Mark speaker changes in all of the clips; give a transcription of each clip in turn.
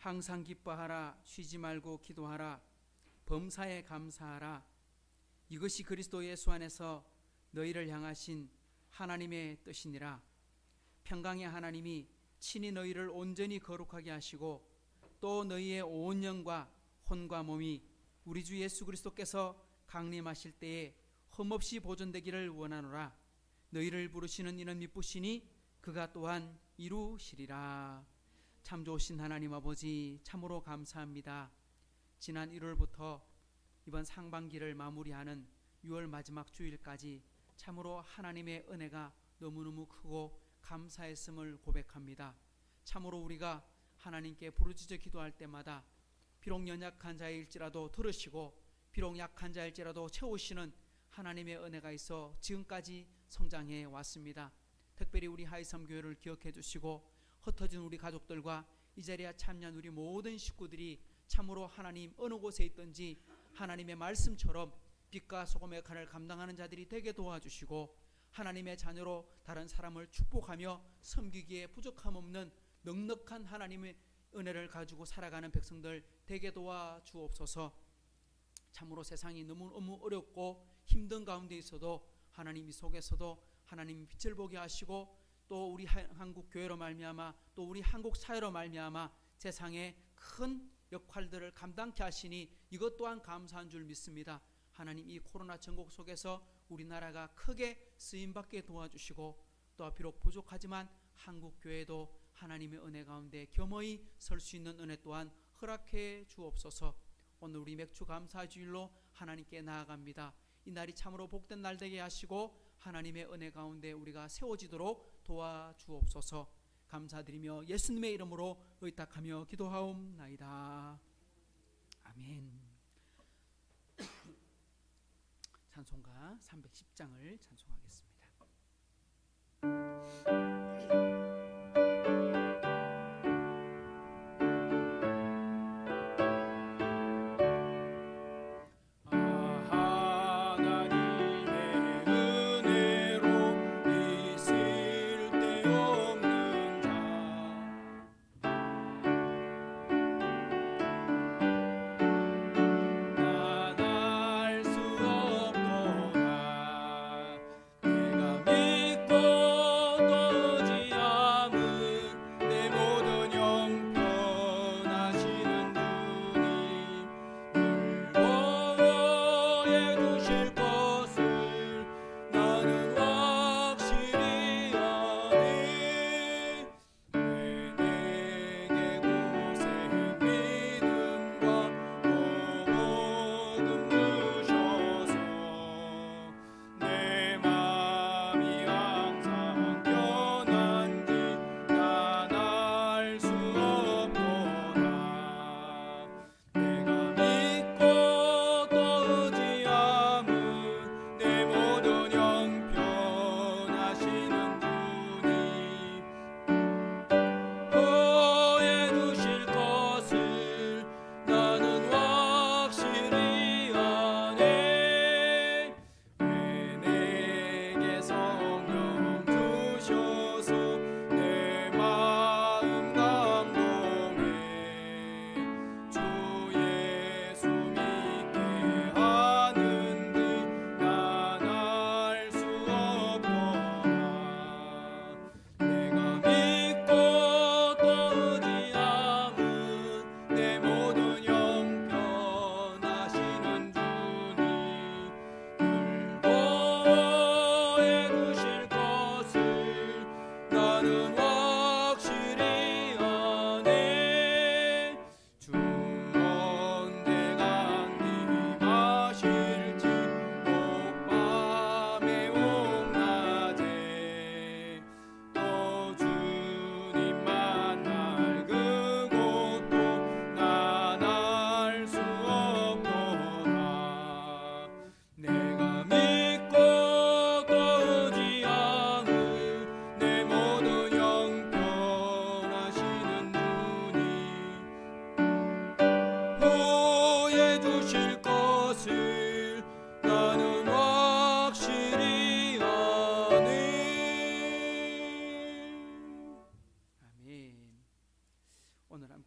Speaker 1: 항상 기뻐하라. 쉬지 말고 기도하라. 범사에 감사하라. 이것이 그리스도 예수 안에서 너희를 향하신 하나님의 뜻이니라. 평강의 하나님이 친히 너희를 온전히 거룩하게 하시고 또 너희의 온 영과 혼과 몸이 우리 주 예수 그리스도께서 강림하실 때에 흠없이 보존되기를 원하노라. 너희를 부르시는 이는 미쁘시니 그가 또한 이루시리라. 참 좋으신 하나님 아버지, 참으로 감사합니다. 지난 1월부터 이번 상반기를 마무리하는 6월 마지막 주일까지 참으로 하나님의 은혜가 너무너무 크고 감사했음을 고백합니다. 참으로 우리가 하나님께 부르짖어 기도할 때마다 비록 연약한 자일지라도 들으시고 비록 약한 자일지라도 채우시는 하나님의 은혜가 있어 지금까지 성장해 왔습니다. 특별히 우리 하이섬교회를 기억해 주시고 흩어진 우리 가족들과 이 자리에 참여한 우리 모든 식구들이 참으로 하나님 어느 곳에 있든지 하나님의 말씀처럼 빛과 소금의 간을 감당하는 자들이 되게 도와주시고 하나님의 자녀로 다른 사람을 축복하며 섬기기에 부족함 없는 넉넉한 하나님의 은혜를 가지고 살아가는 백성들 되게 도와주옵소서. 참으로 세상이 너무 어렵고 힘든 가운데 있어도 하나님 이 속에서도 하나님 빛을 보게 하시고 또 우리 한국 교회로 말미암아 또 우리 한국 사회로 말미암아 세상에 큰 역할들을 감당케 하시니 이것 또한 감사한 줄 믿습니다. 하나님 이 코로나 전국 속에서 우리나라가 크게 쓰임받게 도와주시고 또 비록 부족하지만 한국 교회도 하나님의 은혜 가운데 겸허히 설 수 있는 은혜 또한 허락해 주옵소서. 오늘 우리 맥주 감사 주일로 하나님께 나아갑니다. 이 날이 참으로 복된 날 되게 하시고 하나님의 은혜 가운데 우리가 세워지도록 도와주옵소서. 감사드리며 예수님의 이름으로 의탁하며 기도하옵나이다. 아멘. 찬송가 310장을 찬송하겠습니다.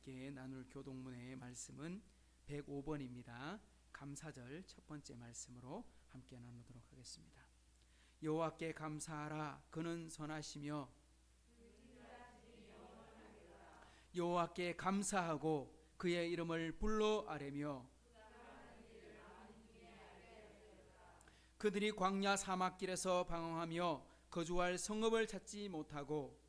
Speaker 1: 함께 나눌 교동문의 말씀은 105번입니다. 감사절 첫 번째 말씀으로 함께 나누도록 하겠습니다. 여호와께 감사하라. 그는 선하시며 여호와께 감사하고 그의 이름을 불러 아뢰며 그들이 광야 사막길에서 방황하며 거주할 성읍을 찾지 못하고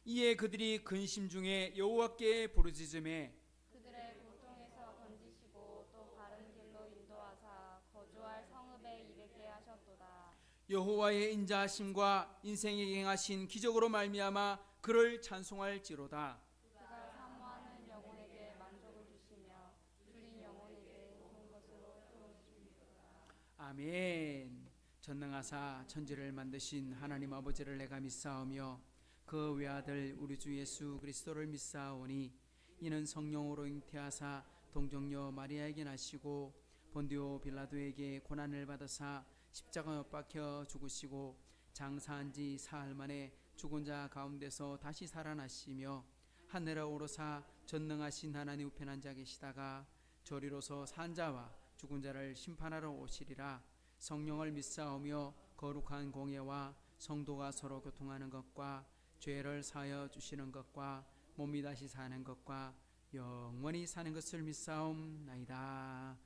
Speaker 1: 이에 그들이 근심 중에 여호와께 부르짖음에
Speaker 2: 그들의 고통에서 건지시고 또 바른 길로 인도하사 거주할 성읍에 이르게 하셨도다.
Speaker 1: 여호와의 인자하심과 인생에게 행하신 기적으로 말미암아 그를 찬송할지로다.
Speaker 2: 그가 사모하는 영혼에게 만족을 주시며 줄인 영혼에게 좋은 것으로 채우시리로다.
Speaker 1: 아멘. 전능하사 천지를 만드신 하나님 아버지를 내가 믿사오며 그 외아들 우리 주 예수 그리스도를 믿사오니 이는 성령으로 잉태하사 동정녀 마리아에게 나시고 본디오 빌라도에게 고난을 받으사 십자가에 못 박혀 죽으시고 장사한 지 사흘 만에 죽은 자 가운데서 다시 살아나시며 하늘에 오르사 전능하신 하나님 우편한 자 계시다가 저리로서 산 자와 죽은 자를 심판하러 오시리라. 성령을 믿사오며 거룩한 공예와 성도가 서로 교통하는 것과 죄를 사하여 주시는 것과 몸이 다시 사는 것과 영원히 사는 것을 믿사옵나이다.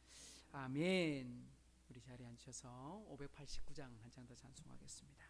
Speaker 1: 아멘. 우리 자리에 앉으셔서 589장 한 장 더 찬송하겠습니다.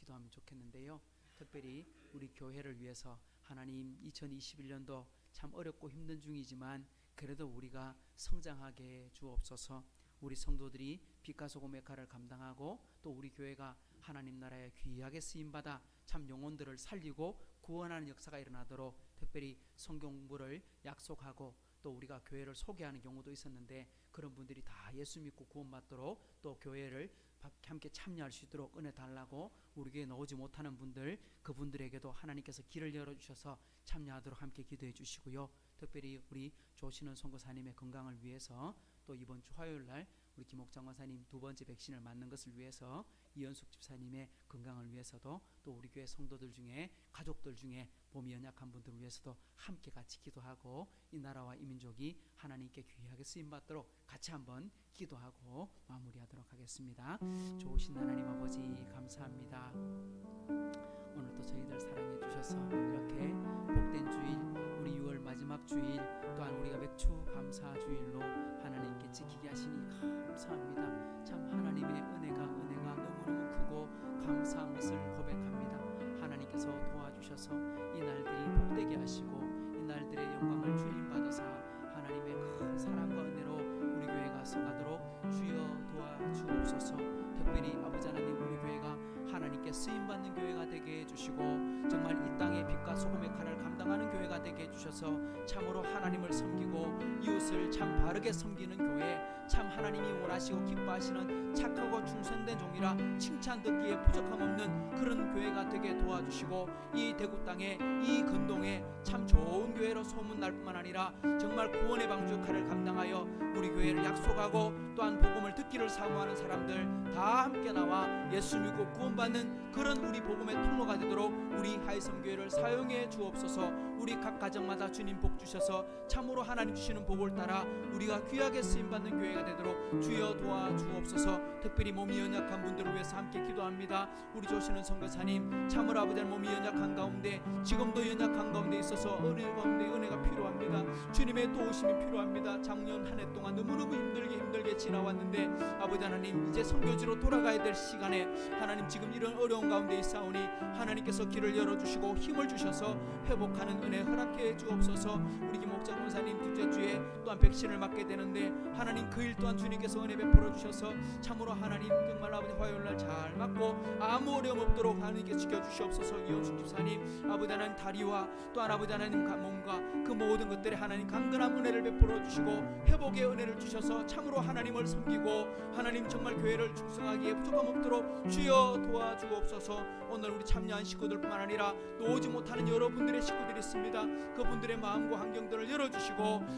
Speaker 1: 기도하면 좋겠는데요. 특별히 우리 교회를 위해서 하나님 2021년도 참 어렵고 힘든 중이지만 그래도 우리가 성장하게 주옵소서. 우리 성도들이 빛과 소금의 역할을 감당하고 또 우리 교회가 하나님 나라에 귀하게 쓰임받아 참 영혼들을 살리고 구원하는 역사가 일어나도록 특별히 성경 공부를 약속하고 또 우리가 교회를 소개하는 경우도 있었는데 그런 분들이 다 예수 믿고 구원받도록 또 교회를 함께 참여할 수 있도록 은혜 달라고 우리 교회에 나오지 못하는 분들 그분들에게도 하나님께서 길을 열어주셔서 참여하도록 함께 기도해 주시고요. 특별히 우리 조신원 선교사님의 건강을 위해서 또 이번 주 화요일날 우리 김옥장 권사님 2번째 백신을 맞는 것을 위해서 이현숙 집사님의 건강을 위해서도 또 우리 교회 성도들 중에 가족들 중에 몸이 연약한 분들을 위해서도 함께 같이 기도하고 이 나라와 이 민족이 하나님께 귀하게 쓰임받도록 같이 한번 기도하고 마무리하도록 하겠습니다. 좋으신 하나님 아버지 감사합니다. 오늘도 저희들 사랑해 주셔서 이렇게 복된 주일 우리 6월 마지막 주일 또한 우리가 맥주 감사 주일로 하나님께 지키게 하시니 감사합니다. 참 하나님의 은혜가 너무너무 크고 감사한 것을 고백합니다. 하나님께서 도와주셔서 이 날들이 복되게 하시고 이 날들의 영광을 주님 받으사 하나님의 큰 사랑과 은혜로 우리 교회가 서가도록 주여 도와주옵소서. 특별히 아버지 하나님 우리 교회가 하나님께 쓰임받는 교회가 되게 해주시고 정말 이 땅의 빛과 소금의 칼을 감당하는 교회가 되게 해주셔서 참으로 하나님을 섬기고 이웃을 참 바르게 섬기는 교회 참 하나님이 원하시고 기뻐하시는 착하고 충성된 종이라 칭찬 듣기에 부족함 없는 그런 교회가 되게 도와주시고 이 대구 땅에 이 근동에 참 좋은 교회로 소문날 뿐만 아니라 정말 구원의 방주 역할을 감당하여 우리 교회를 약속하고 또한 복음을 듣기를 사모하는 사람들 다 함께 나와 예수 믿고 구원받는 그런 우리 복음의 통로가 되도록 우리 하이섬교회를 사용해 주옵소서. 우리 각 가정마다 주님 복 주셔서 참으로 하나님 주시는 복을 따라 우리가 귀하게 쓰임받는 교회가 되도록 주여 도와주옵소서. 특별히 몸이 연약한 분들을 위해서 함께 기도합니다. 우리 조시는 선교사님 참으로 아버지 몸이 연약한 가운데 지금도 연약한 가운데 있어서 은혜 가운데 은혜가 필요합니다. 주님의 도우심이 필요합니다. 작년 한 해 동안 너무너무 힘들게 지나왔는데 아버지 하나님 이제 선교지로 돌아가야 될 시간에 하나님 지금 이런 어려운 가운데 있사오니 하나님께서 길을 열어주시고 힘을 주셔서 회복하는 은혜 허락해 주옵소서. 우리 김옥장 권사님 둘째 주에 또한 백신을 맞게 되는데 하나님 그 일 또한 주님께서 은혜 베풀어 주셔서 참으로 하나님 정말 아버지 화요일날 잘 맞고 아무 어려움 없도록 하나님께 지켜주시옵소서. 이현숙 집사님 아버지 하나님 다리와 또한 아버지 하나님 몸과 그 모든 것들에 하나님 강건한 은혜를 베풀어 주시고 회복의 은혜를 주셔서 참으로 하나님을 섬기고 하나님 정말 교회를 충성하기에 부족함 없도록 주여 도와주옵소서. 오늘 우리 참여한 식구들뿐만 아니라 또 오지 못하는 여러분들의 식구들이 있습니다. 그분들의 마음과 환경들을 열어주시고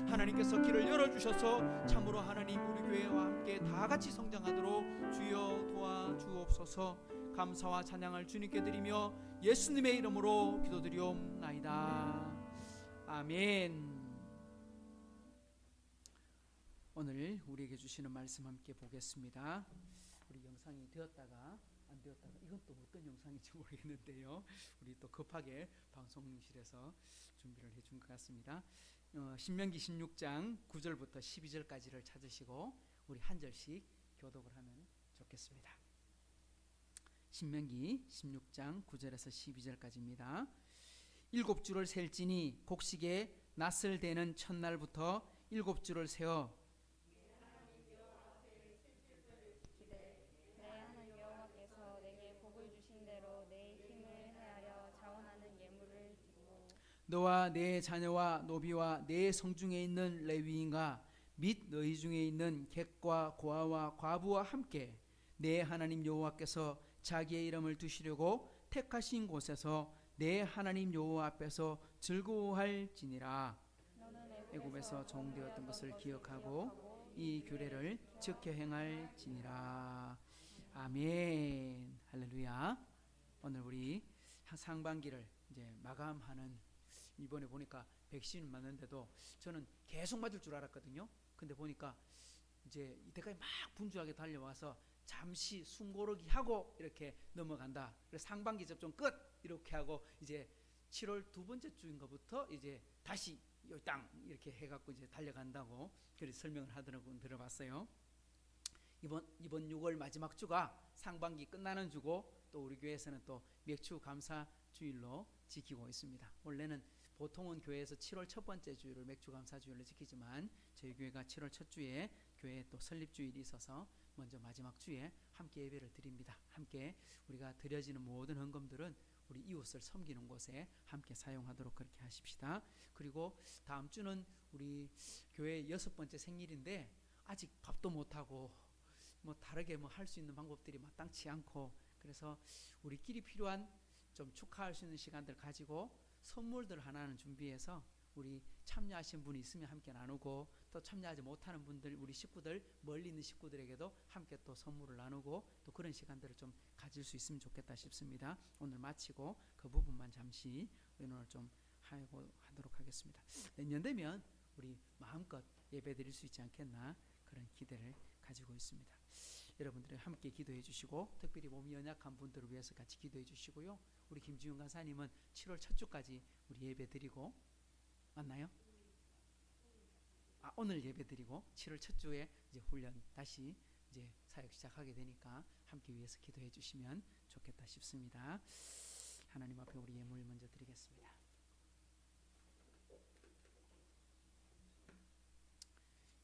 Speaker 1: 하나님께서 길을 열어주셔서 참으로 하나님 우리 교회와 함께 다 같이 성장하도록 주여 도와주옵소서. 감사와 찬양을 주님께 드리며 예수님의 이름으로 기도드리옵나이다. 아멘. 오늘 우리에게 주시는 말씀 함께 보겠습니다. 우리 영상이 되었다가 안 되었다가 이건 또 어떤 영상인지 모르겠는데요. 우리 또 급하게 방송실에서 준비를 해준 것 같습니다. 신명기 16장 9절부터 12절까지를 찾으시고 우리 한 절씩 교독을 하면 좋겠습니다. 신명기 16장 9절에서 12절까지입니다. 7주를 셀지니 곡식에 낫을 대는 첫날부터 7주를 세어 너와 내 자녀와 노비와 내 성중에 있는 레위인과 및 너희 중에 있는 객과 고아와 과부와 함께 내 하나님 여호와께서 자기의 이름을 두시려고 택하신 곳에서 내 하나님 여호와 앞에서 즐거워할지니라. 애굽에서 종되었던 것을 기억하고 이 규례를 지켜 행할지니라. 아멘. 할렐루야. 오늘 우리 상반기를 이제 마감하는 이번에 보니까 백신 맞는데도 저는 계속 맞을 줄 알았거든요. 근데 보니까 이제 이때까지 막 분주하게 달려와서 잠시 숨고르기 하고 이렇게 넘어간다. 그래서 상반기 접종 끝 이렇게 하고 이제 7월 두 번째 주인가부터 이제 다시 땅 이렇게 해갖고 이제 달려간다고 그렇게 설명을 하더라고 들어봤어요. 이번 6월 마지막 주가 상반기 끝나는 주고 또 우리 교회에서는 또 맥주 감사 주일로 지키고 있습니다. 원래는 보통은 교회에서 7월 첫 번째 주일을 맥주 감사 주일로 지키지만 저희 교회가 7월 첫 주에 교회 또 설립 주일이 있어서 먼저 마지막 주에 함께 예배를 드립니다. 함께 우리가 드려지는 모든 헌금들은 우리 이웃을 섬기는 곳에 함께 사용하도록 그렇게 하십시다. 그리고 다음 주는 우리 교회 6번째 생일인데 아직 밥도 못하고 뭐 다르게 뭐 할 수 있는 방법들이 마땅치 않고 그래서 우리끼리 필요한 좀 축하할 수 있는 시간들 가지고 선물들 하나는 준비해서 우리 참여하신 분이 있으면 함께 나누고 또 참여하지 못하는 분들 우리 식구들 멀리 있는 식구들에게도 함께 또 선물을 나누고 또 그런 시간들을 좀 가질 수 있으면 좋겠다 싶습니다. 오늘 마치고 그 부분만 잠시 의논을 좀 하도록 하겠습니다. 내년 되면 우리 마음껏 예배 드릴 수 있지 않겠나 그런 기대를 가지고 있습니다. 여러분들이 함께 기도해 주시고 특별히 몸이 연약한 분들을 위해서 같이 기도해 주시고요. 우리 김지훈 간사님은 7월 첫 주까지 우리 예배 드리고 맞나요? 오늘 예배 드리고 7월 첫 주에 이제 훈련 다시 이제 사역 시작하게 되니까 함께 위해서 기도해 주시면 좋겠다 싶습니다. 하나님 앞에 우리 예물 먼저 드리겠습니다.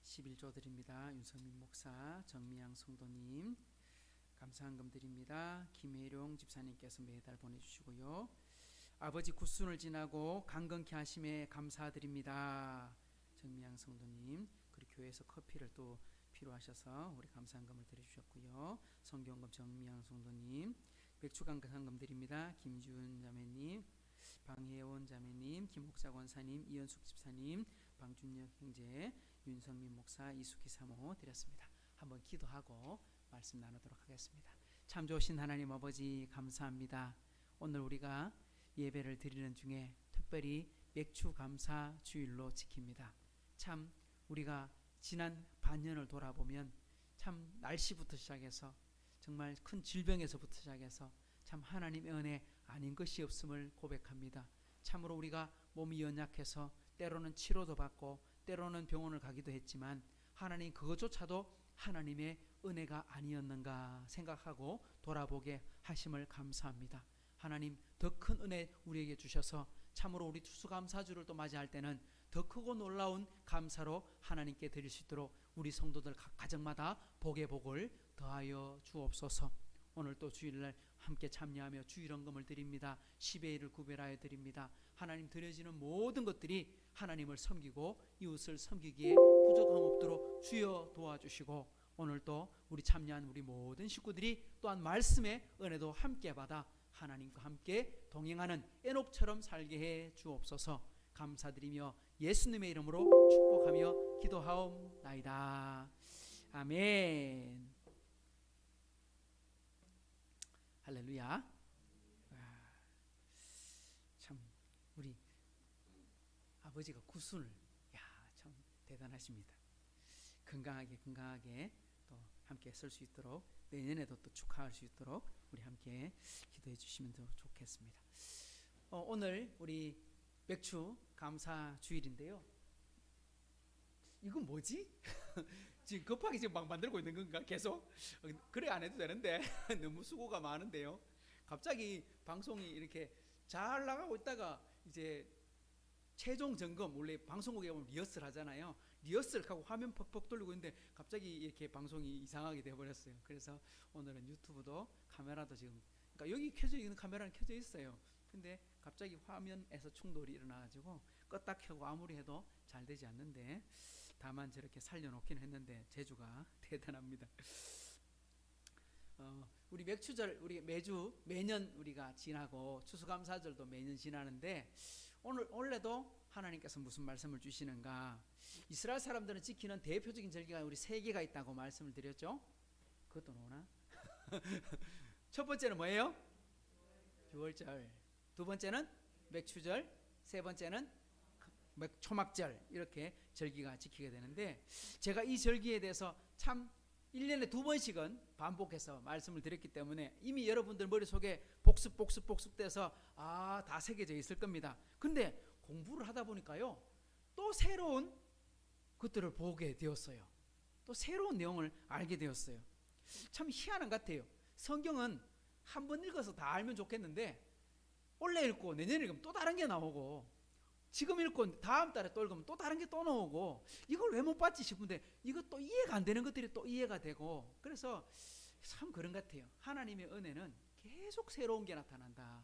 Speaker 1: (11조) 드립니다. 윤성민 목사, 정미양 성도님 감사한금 드립니다. 김혜룡 집사님께서 매달 보내주시고요. 아버지 구순을 지나고 강건케 하심에 감사드립니다. 정미양 성도님 그리고 교회에서 커피를 또 필요하셔서 우리 감사한금을 드려주셨고요. 성경금 정미양 성도님 맥주 감사한금 드립니다. 김지훈 자매님, 방혜원 자매님, 김목사 권사님, 이현숙 집사님, 방준혁 형제, 윤성민 목사, 이숙희 사모 드렸습니다. 한번 기도하고 말씀 나누도록 하겠습니다. 참 좋으신 하나님 아버지 감사합니다. 오늘 우리가 예배를 드리는 중에 특별히 맥주 감사 주일로 지킵니다. 참 우리가 지난 반년을 돌아보면 참 날씨부터 시작해서 정말 큰 질병에서부터 시작해서 참 하나님의 은혜 아닌 것이 없음을 고백합니다. 참으로 우리가 몸이 연약해서 때로는 치료도 받고 때로는 병원을 가기도 했지만 하나님 그것조차도 하나님의 은혜가 아니었는가 생각하고 돌아보게 하심을 감사합니다. 하나님 더 큰 은혜 우리에게 주셔서 참으로 우리 추수감사주를 또 맞이할 때는 더 크고 놀라운 감사로 하나님께 드릴 수 있도록 우리 성도들 각 가정마다 복의 복을 더하여 주옵소서. 오늘 또 주일날 함께 참여하며 주일헌금을 드립니다. 10의 1을 구별하여 드립니다. 하나님 드려지는 모든 것들이 하나님을 섬기고 이웃을 섬기기에 부족함 없도록 주여 도와주시고 오늘 또 우리 참여한 우리 모든 식구들이 또한 말씀의 은혜도 함께 받아 하나님과 함께 동행하는 에녹처럼 살게 해 주옵소서. 감사드리며 예수님의 이름으로 축복하며 기도하옵나이다. 아멘. 할렐루야. 참 우리 아버지가 구순을 참 대단하십니다. 건강하게 또 함께 설 수 있도록 내년에도 또 축하할 수 있도록 우리 함께 기도해 주시면 더 좋겠습니다. 오늘 우리 맥주 감사 주일인데요. 이건 뭐지? 지금 급하게 지금 막 만들고 있는 건가? 계속? 그래 안 해도 되는데 너무 수고가 많은데요. 갑자기 방송이 이렇게 잘 나가고 있다가 이제 최종 점검, 원래 방송국에 보면 리허설 하잖아요. 리허설하고 화면 퍽퍽 돌리고 있는데 갑자기 이렇게 방송이 이상하게 돼버렸어요. 그래서 오늘은 유튜브도 카메라도 지금 그러니까 여기 켜져 있는 카메라는 켜져 있어요. 근데 갑자기 화면에서 충돌이 일어나가지고 껐다 켜고 아무리 해도 잘 되지 않는데 다만 저렇게 살려놓긴 했는데 재주가 대단합니다. 우리 맥주절 우리 매년 우리가 지나고 추수감사절도 매년 지나는데 원래도 하나님께서 무슨 말씀을 주시는가? 이스라엘 사람들은 지키는 대표적인 절기가 우리 3개가 있다고 말씀을 드렸죠. 그것도 노나? 첫 번째는 뭐예요? 유월절. 두 번째는 맥추절. 세 번째는 초막절. 이렇게 절기가 지키게 되는데 제가 이 절기에 대해서 참 1년에 2번씩은 반복해서 말씀을 드렸기 때문에 이미 여러분들 머릿속에 복습돼서 다 새겨져 있을 겁니다. 근데 공부를 하다 보니까요 또 새로운 것들을 보게 되었어요. 또 새로운 내용을 알게 되었어요. 참 희한한 것 같아요. 성경은 한 번 읽어서 다 알면 좋겠는데 올해 읽고 내년에 읽으면 또 다른 게 나오고 지금 읽고 다음 달에 또 읽으면 또 다른 게 또 나오고 이걸 왜 못 봤지 싶은데 이것도 이해가 안 되는 것들이 또 이해가 되고 그래서 참 그런 것 같아요. 하나님의 은혜는 계속 새로운 게 나타난다.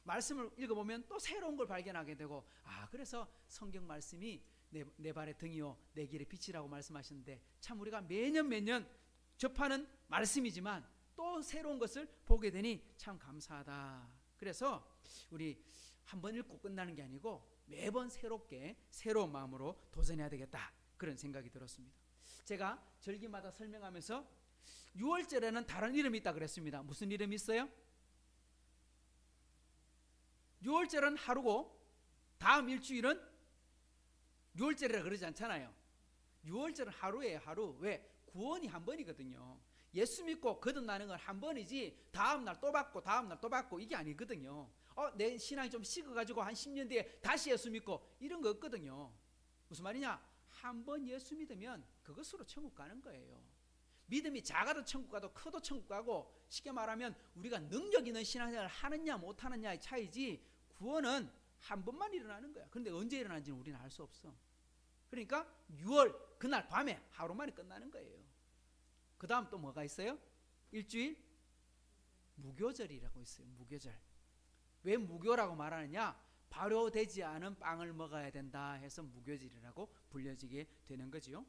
Speaker 1: 말씀을 읽어보면 또 새로운 걸 발견하게 되고 그래서 성경 말씀이 내 발의 등이요 내 길의 빛이라고 말씀하셨는데 참 우리가 매년 접하는 말씀이지만 또 새로운 것을 보게 되니 참 감사하다. 그래서 우리 한번 읽고 끝나는 게 아니고 매번 새롭게 새로운 마음으로 도전해야 되겠다 그런 생각이 들었습니다. 제가 절기마다 설명하면서 6월절에는 다른 이름이 있다 그랬습니다. 무슨 이름이 있어요? 6월절은 하루고 다음 일주일은 6월절이라 그러지 않잖아요. 6월절은 하루예요. 하루. 왜? 구원이 한 번이거든요. 예수 믿고 거듭나는 건 한 번이지 다음 날 또 받고 다음 날 또 받고 이게 아니거든요. 내 신앙이 좀 식어가지고 한 10년 뒤에 다시 예수 믿고 이런 거 없거든요. 무슨 말이냐? 한 번 예수 믿으면 그것으로 천국 가는 거예요. 믿음이 작아도 천국 가도 커도 천국 가고 쉽게 말하면 우리가 능력 있는 신앙생활을 하느냐 못하느냐의 차이지 구원은 한 번만 일어나는 거야. 그런데 언제 일어나는지는 우리는 알 수 없어. 그러니까 6월 그날 밤에 하루 만에 끝나는 거예요. 그 다음 또 뭐가 있어요? 일주일 무교절이라고 있어요. 무교절. 왜 무교라고 말하느냐? 발효되지 않은 빵을 먹어야 된다 해서 무교절이라고 불려지게 되는 거지요.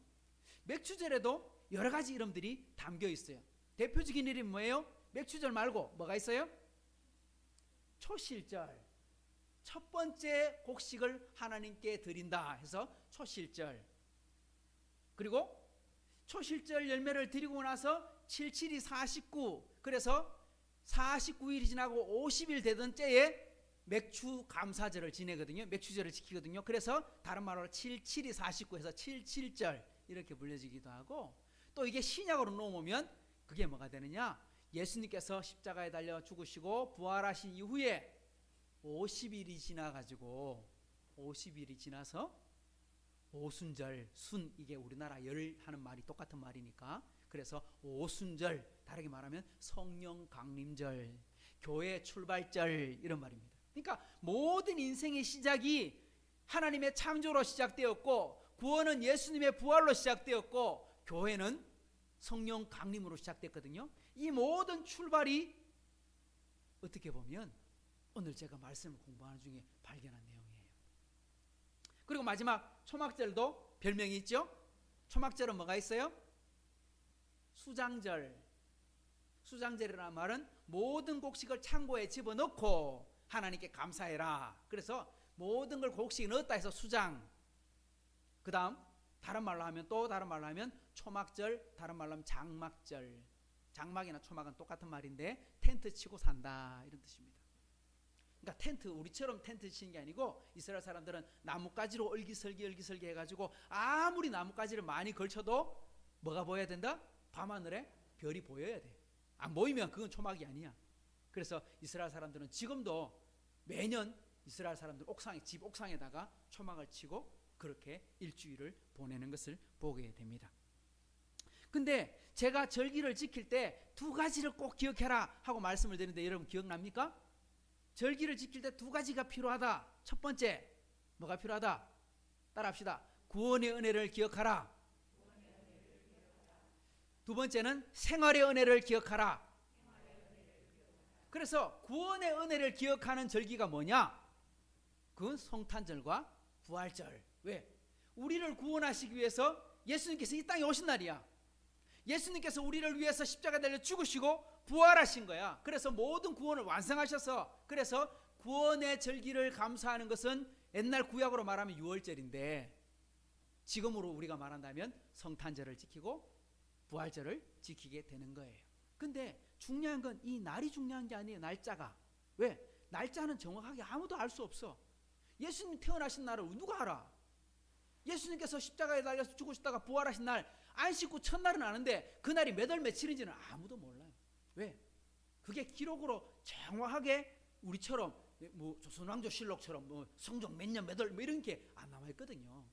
Speaker 1: 맥추절에도 여러 가지 이름들이 담겨 있어요. 대표적인 이름이 뭐예요? 맥추절 말고 뭐가 있어요? 초실절. 첫 번째 곡식을 하나님께 드린다 해서 초실절. 그리고 초실절 열매를 드리고 나서 77이 49 그래서 49일이 지나고 50일 되던 때에 맥추 감사절을 지내거든요. 맥추절을 지키거든요. 그래서 다른 말로 77이 49 해서 77절 이렇게 불려지기도 하고 또 이게 신약으로 놓으면 그게 뭐가 되느냐? 예수님께서 십자가에 달려 죽으시고 부활하신 이후에 50일이 지나가지고 50일이 지나서 오순절, 순 이게 우리나라 열 하는 말이 똑같은 말이니까 그래서 오순절 다르게 말하면 성령 강림절, 교회 출발절 이런 말입니다. 그러니까 모든 인생의 시작이 하나님의 창조로 시작되었고 구원은 예수님의 부활로 시작되었고 교회는 성령 강림으로 시작됐거든요. 이 모든 출발이 어떻게 보면 오늘 제가 말씀을 공부하는 중에 발견한 내용이에요. 그리고 마지막 초막절도 별명이 있죠. 초막절은 뭐가 있어요? 수장절. 수장절이라는 말은 모든 곡식을 창고에 집어넣고 하나님께 감사해라. 그래서 모든 걸 곡식에 넣었다 해서 수장. 그 다음 다른 말로 하면 또 다른 말로 하면 초막절, 다른 말로 하면 장막절. 장막이나 초막은 똑같은 말인데 텐트 치고 산다 이런 뜻입니다. 그러니까 텐트 우리처럼 텐트 치는 게 아니고 이스라엘 사람들은 나뭇가지로 얼기설기 해가지고 아무리 나뭇가지를 많이 걸쳐도 뭐가 보여야 된다? 밤하늘에 별이 보여야 돼. 안 보이면 그건 초막이 아니야. 그래서 이스라엘 사람들은 지금도 매년 이스라엘 사람들 옥상에 집 옥상에다가 초막을 치고 그렇게 일주일을 보내는 것을 보게 됩니다. 근데 제가 절기를 지킬 때 두 가지를 꼭 기억해라 하고 말씀을 드리는데 여러분 기억납니까? 절기를 지킬 때 두 가지가 필요하다. 첫 번째 뭐가 필요하다? 따라합시다. 구원의 은혜를 기억하라. 두 번째는 생활의 은혜를 기억하라. 그래서 구원의 은혜를 기억하는 절기가 뭐냐? 그건 성탄절과 부활절. 왜? 우리를 구원하시기 위해서 예수님께서 이 땅에 오신 날이야. 예수님께서 우리를 위해서 십자가에 달려 죽으시고 부활하신 거야. 그래서 모든 구원을 완성하셔서 그래서 구원의 절기를 감사하는 것은 옛날 구약으로 말하면 6월절인데 지금으로 우리가 말한다면 성탄절을 지키고 부활절을 지키게 되는 거예요. 근데 중요한 건 이 날이 중요한 게 아니에요. 날짜가. 왜? 날짜는 정확하게 아무도 알 수 없어. 예수님 태어나신 날을 누가 알아? 예수님께서 십자가에 달려서 죽으셨다가 부활하신 날 안식구 첫날은 아는데 그날이 몇 월 며칠인지는 아무도 몰라요. 왜? 그게 기록으로 정확하게 우리처럼 뭐 조선왕조실록처럼 뭐 성종 몇 년 몇 월 뭐 이런 게 안 남아 있거든요.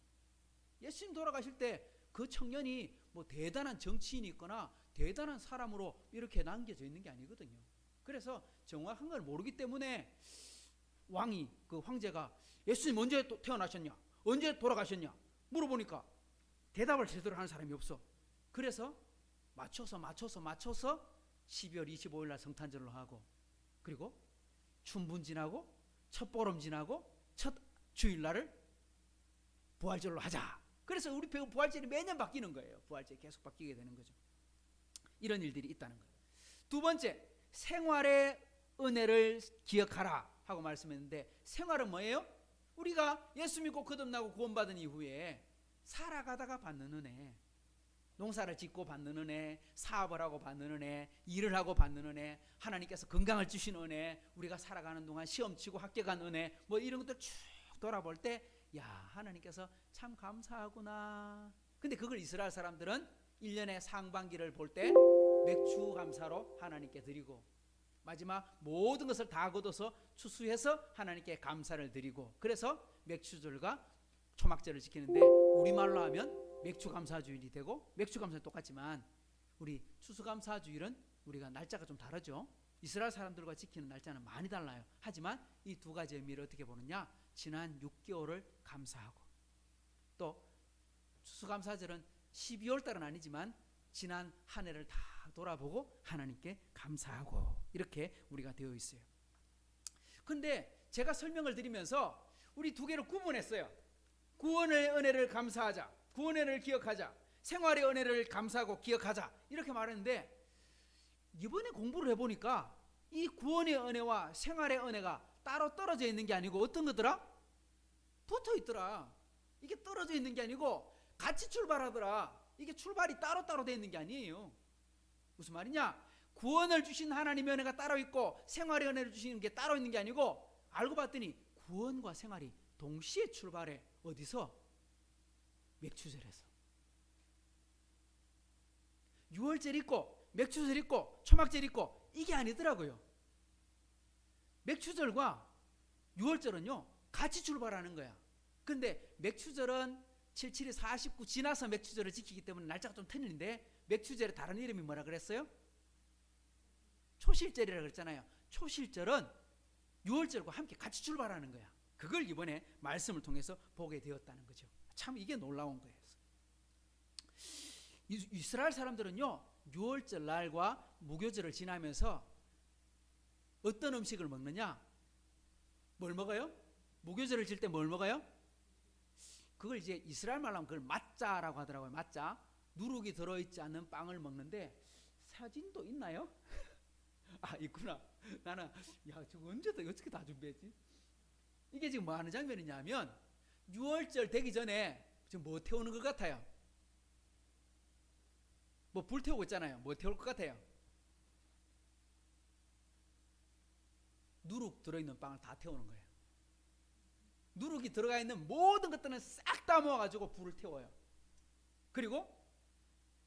Speaker 1: 예수님 돌아가실 때 그 청년이 뭐 대단한 정치인이 있거나 대단한 사람으로 이렇게 남겨져 있는 게 아니거든요. 그래서 정확한 걸 모르기 때문에 왕이, 그 황제가 예수님 언제 태어나셨냐, 언제 돌아가셨냐 물어보니까 대답을 제대로 하는 사람이 없어. 그래서 맞춰서 12월 25일 날 성탄절로 하고, 그리고 춘분 지나고 첫 보름 지나고 첫 주일날을 부활절로 하자. 그래서 우리 부활절이 매년 바뀌는 거예요. 부활절이 계속 바뀌게 되는 거죠. 이런 일들이 있다는 거예요. 두 번째, 생활의 은혜를 기억하라 하고 말씀했는데, 생활은 뭐예요? 우리가 예수 믿고 거듭나고 구원받은 이후에 살아가다가 받는 은혜, 농사를 짓고 받는 은혜, 사업을 하고 받는 은혜, 일을 하고 받는 은혜, 하나님께서 건강을 주신 은혜, 우리가 살아가는 동안 시험 치고 합격한 은혜, 뭐 이런 것들 쭉 돌아볼 때, 야, 하나님께서 참 감사하구나. 근데 그걸 이스라엘 사람들은 1년의 상반기를 볼 때 맥주 감사로 하나님께 드리고, 마지막 모든 것을 다 거둬서 추수해서 하나님께 감사를 드리고, 그래서 맥주절과 초막절을 지키는데, 우리말로 하면 맥주감사주일이 되고, 맥주감사는 똑같지만 우리 추수감사주일은 우리가 날짜가 좀 다르죠. 이스라엘 사람들과 지키는 날짜는 많이 달라요. 하지만 이 두 가지 의미를 어떻게 보느냐, 지난 6개월을 감사하고, 또 추수감사절은 12월 달은 아니지만 지난 한 해를 다 돌아보고 하나님께 감사하고, 이렇게 우리가 되어 있어요. 근데 제가 설명을 드리면서 우리 두 개를 구분했어요. 구원의 은혜를 감사하자, 구원의 은혜를 기억하자, 생활의 은혜를 감사하고 기억하자, 이렇게 말했는데, 이번에 공부를 해보니까 이 구원의 은혜와 생활의 은혜가 따로 떨어져 있는 게 아니고 어떤 거더라? 붙어 있더라. 이게 떨어져 있는 게 아니고 같이 출발하더라. 이게 출발이 따로따로 되어 있는 게 아니에요. 무슨 말이냐? 구원을 주신 하나님의 은혜가 따로 있고 생활의 은혜를 주시는 게 따로 있는 게 아니고, 알고 봤더니 구원과 생활이 동시에 출발해. 어디서? 맥주절에서. 유월절 있고 맥주절 있고 초막절 있고 이게 아니더라고요. 맥주절과 유월절은요 같이 출발하는 거야. 근데 맥주절은 77이 49 지나서 맥주절을 지키기 때문에 날짜가 좀 틀리는데, 맥주절의 다른 이름이 뭐라 그랬어요? 초실절이라고 그랬잖아요. 초실절은 유월절과 함께 같이 출발하는 거야. 그걸 이번에 말씀을 통해서 보게 되었다는 거죠. 참 이게 놀라운 거예요. 이스라엘 사람들은요 유월절 날과 무교절을 지나면서 어떤 음식을 먹느냐? 뭘 먹어요? 무교절을 질 때 뭘 먹어요? 그걸 이제 이스라엘 말로 하면 그걸 마짜라고 하더라고요. 마짜. 누룩이 들어있지 않는 빵을 먹는데, 사진도 있나요? 아, 있구나. 나는 야, 저거 언제 어떻게 다 준비했지? 이게 지금 뭐 하는 장면이냐면, 유월절 되기 전에 지금 뭐 태우는 것 같아요? 뭐 불 태우고 있잖아요. 뭐 태울 것 같아요? 누룩 들어있는 빵을 다 태우는 거예요. 누룩이 들어가 있는 모든 것들은 싹 다 모아가지고 불을 태워요. 그리고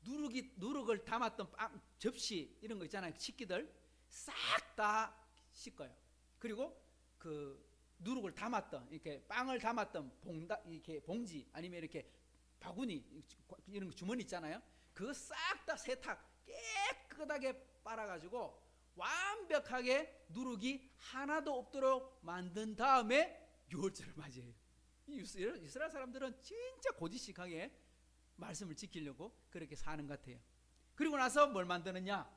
Speaker 1: 누룩을 담았던 빵, 접시 이런 거 있잖아요. 식기들 싹 다 씻어요. 그리고 그 누룩을 담았던, 이렇게 빵을 담았던 이렇게 봉지 아니면 이렇게 바구니 이런 주머니 있잖아요. 그거 싹 다 세탁 깨끗하게 빨아가지고 완벽하게 누룩이 하나도 없도록 만든 다음에 유월절을 맞이해요. 이스라엘 사람들은 진짜 고지식하게 말씀을 지키려고 그렇게 사는 것 같아요. 그리고 나서 뭘 만드느냐?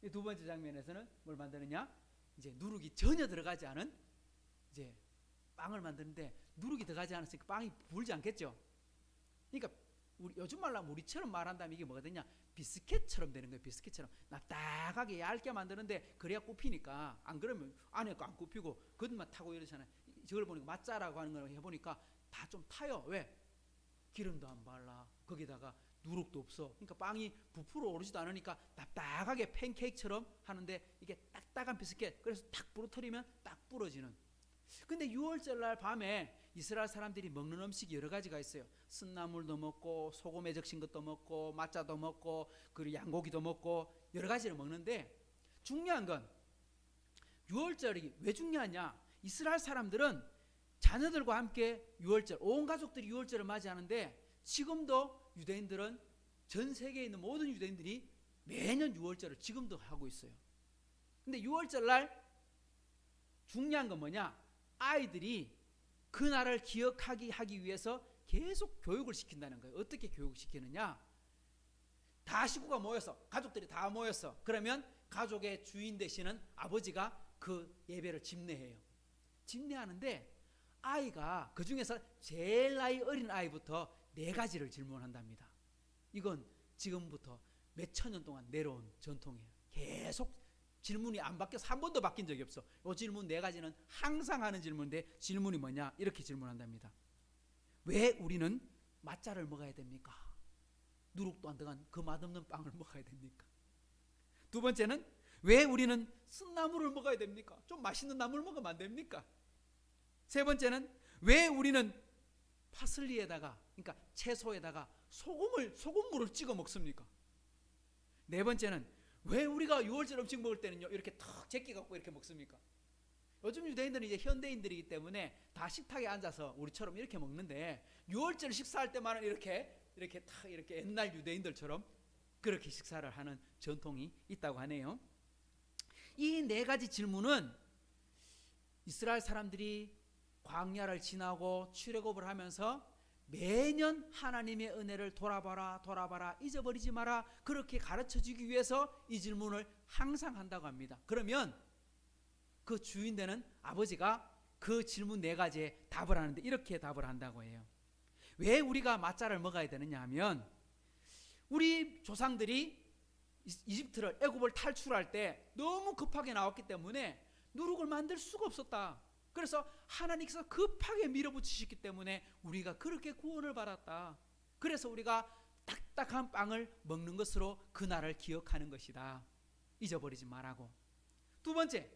Speaker 1: 이 두 번째 장면에서는 뭘 만드느냐? 이제 누룩이 전혀 들어가지 않은 이제 빵을 만드는데, 누룩이 들어가지 않았으니까 빵이 불지 않겠죠. 그러니까 요즘 말로 하면 우리처럼 말한다면 이게 뭐가 되냐? 비스켓처럼 되는 거예요. 비스켓처럼 납작하게 얇게 만드는데, 그래야 굽히니까, 안 그러면 안에 거 안 굽히고 겉만 타고 이러잖아요. 저걸 보니까 맛자라고 하는 걸 해보니까 다 좀 타요. 왜? 기름도 안 발라, 거기다가 누룩도 없어. 그러니까 빵이 부풀어 오르지도 않으니까 납작하게 팬케이크처럼 하는데, 이게 딱딱한 비스켓, 그래서 탁 부러뜨리면 딱 부러지는. 근데 유월절날 밤에 이스라엘 사람들이 먹는 음식이 여러 가지가 있어요. 쓴나물도 먹고 소금에 적신 것도 먹고 맛자도 먹고 그리고 양고기도 먹고 여러 가지를 먹는데, 중요한 건 유월절이 왜 중요하냐? 이스라엘 사람들은 자녀들과 함께 유월절, 온 가족들이 유월절을 맞이하는데, 지금도 유대인들은 전 세계에 있는 모든 유대인들이 매년 6월절을 지금도 하고 있어요. 근데 6월절 날 중요한 건 뭐냐? 아이들이 그날을 하기 위해서 계속 교육을 시킨다는 거예요. 어떻게 교육시키느냐? 다 식구가 모여서, 가족들이 다 모여서, 그러면 가족의 주인 되시는 아버지가 그 예배를 집례해요. 집례하는데 아이가 그 중에서 제일 나이 어린 아이부터 4가지를 질문한답니다. 이건 지금부터 몇천 년 동안 내려온 전통이에요. 계속 질문이 안 바뀌어서 한 번도 바뀐 적이 없어. 이 질문 4가지는 항상 하는 질문인데, 질문이 뭐냐? 이렇게 질문한답니다. 왜 우리는 맛자를 먹어야 됩니까? 누룩도 안 들어간 그 맛없는 빵을 먹어야 됩니까? 두 번째는 왜 우리는 쓴나물을 먹어야 됩니까? 좀 맛있는 나물 먹으면 안 됩니까? 세 번째는 왜 우리는 파슬리에다가, 그러니까 채소에다가 소금물을 찍어 먹습니까? 네 번째는 왜 우리가 6월절 음식 먹을 때는요 이렇게 턱 제끼 갖고 이렇게 먹습니까? 요즘 유대인들은 이제 현대인들이기 때문에 다 식탁에 앉아서 우리처럼 이렇게 먹는데 6월절 식사할 때만은 이렇게 탁 이렇게 옛날 유대인들처럼 그렇게 식사를 하는 전통이 있다고 하네요. 이 4가지 질문은 이스라엘 사람들이 광야를 지나고 출애굽을 하면서 매년 하나님의 은혜를 돌아봐라 잊어버리지 마라 그렇게 가르쳐주기 위해서 이 질문을 항상 한다고 합니다. 그러면 그 주인 되는 아버지가 그 질문 4가지에 답을 하는데 이렇게 답을 한다고 해요. 왜 우리가 맛자를 먹어야 되느냐 하면 우리 조상들이 이집트를 애굽을 탈출할 때 너무 급하게 나왔기 때문에 누룩을 만들 수가 없었다. 그래서 하나님께서 급하게 밀어붙이셨기 때문에 우리가 그렇게 구원을 받았다. 그래서 우리가 딱딱한 빵을 먹는 것으로 그날을 기억하는 것이다. 잊어버리지 말라고. 두 번째,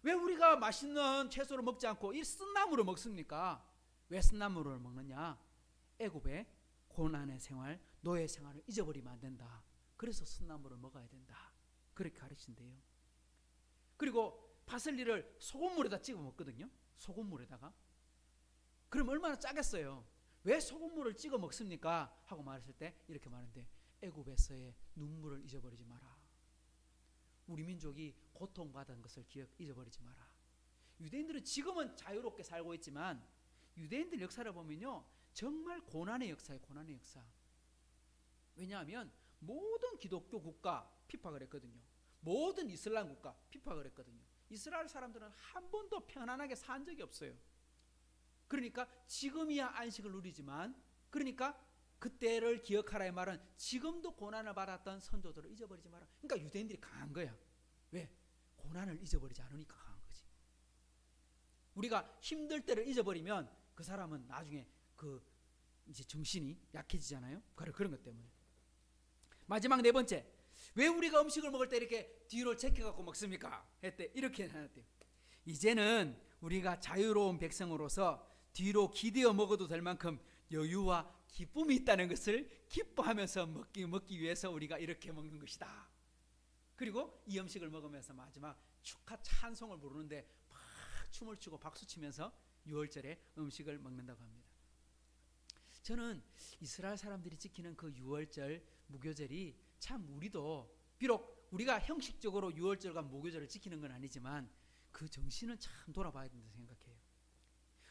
Speaker 1: 왜 우리가 맛있는 채소를 먹지 않고 이 쓴나물을 먹습니까? 왜 쓴나물을 먹느냐? 애굽의 고난의 생활, 노예 생활을 잊어버리면 안 된다. 그래서 쓴나물을 먹어야 된다. 그렇게 가르친대요. 그리고 파슬리를 소금물에다 찍어 먹거든요. 소금물에다가. 그럼 얼마나 짜겠어요. 왜 소금물을 찍어 먹습니까? 하고 말했을 때 이렇게 말하는데 애굽에서의 눈물을 잊어버리지 마라. 우리 민족이 고통받은 것을 잊어버리지 마라. 유대인들은 지금은 자유롭게 살고 있지만 유대인들 역사를 보면요 정말 고난의 역사예요. 고난의 역사. 왜냐하면 모든 기독교 국가 핍박을 했거든요. 모든 이슬람 국가 핍박을 했거든요. 이스라엘 사람들은 한 번도 편안하게 산 적이 없어요. 그러니까 지금이야 안식을 누리지만 그러니까 그때를 기억하라의 말은 지금도 고난을 받았던 선조들을 잊어버리지 마라. 그러니까 유대인들이 강한 거야. 왜? 고난을 잊어버리지 않으니까 강한 거지. 우리가 힘들 때를 잊어버리면 그 사람은 나중에 이제 정신이 약해지잖아요. 그런 것 때문에. 마지막 4번째, 왜 우리가 음식을 먹을 때 이렇게 뒤로 제껴갖고 먹습니까? 했대. 이렇게 해놨대요. 이제는 우리가 자유로운 백성으로서 뒤로 기대어 먹어도 될 만큼 여유와 기쁨이 있다는 것을 기뻐하면서 먹기 위해서 우리가 이렇게 먹는 것이다. 그리고 이 음식을 먹으면서 마지막 축하 찬송을 부르는데 막 춤을 추고 박수 치면서 6월절에 음식을 먹는다고 합니다. 저는 이스라엘 사람들이 지키는 그 6월절 무교절이 참 우리도 비록 우리가 형식적으로 6월절과 무교절을 지키는 건 아니지만 그 정신은 참 돌아봐야 된다고 생각해요.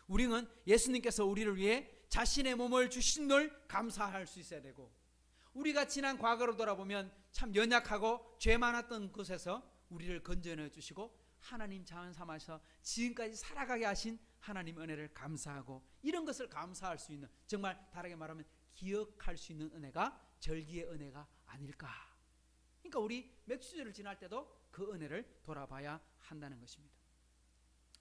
Speaker 1: 우리는 예수님께서 우리를 위해 자신의 몸을 주신 걸 감사할 수 있어야 되고 우리가 지난 과거로 돌아보면 참 연약하고 죄 많았던 곳에서 우리를 건져내 주시고 하나님 자원 삼아서 지금까지 살아가게 하신 하나님의 은혜를 감사하고 이런 것을 감사할 수 있는 정말 다르게 말하면 기억할 수 있는 은혜가 절기의 은혜가 아닐까. 그러니까 우리 맥주절을 지날 때도 그 은혜를 돌아봐야 한다는 것입니다.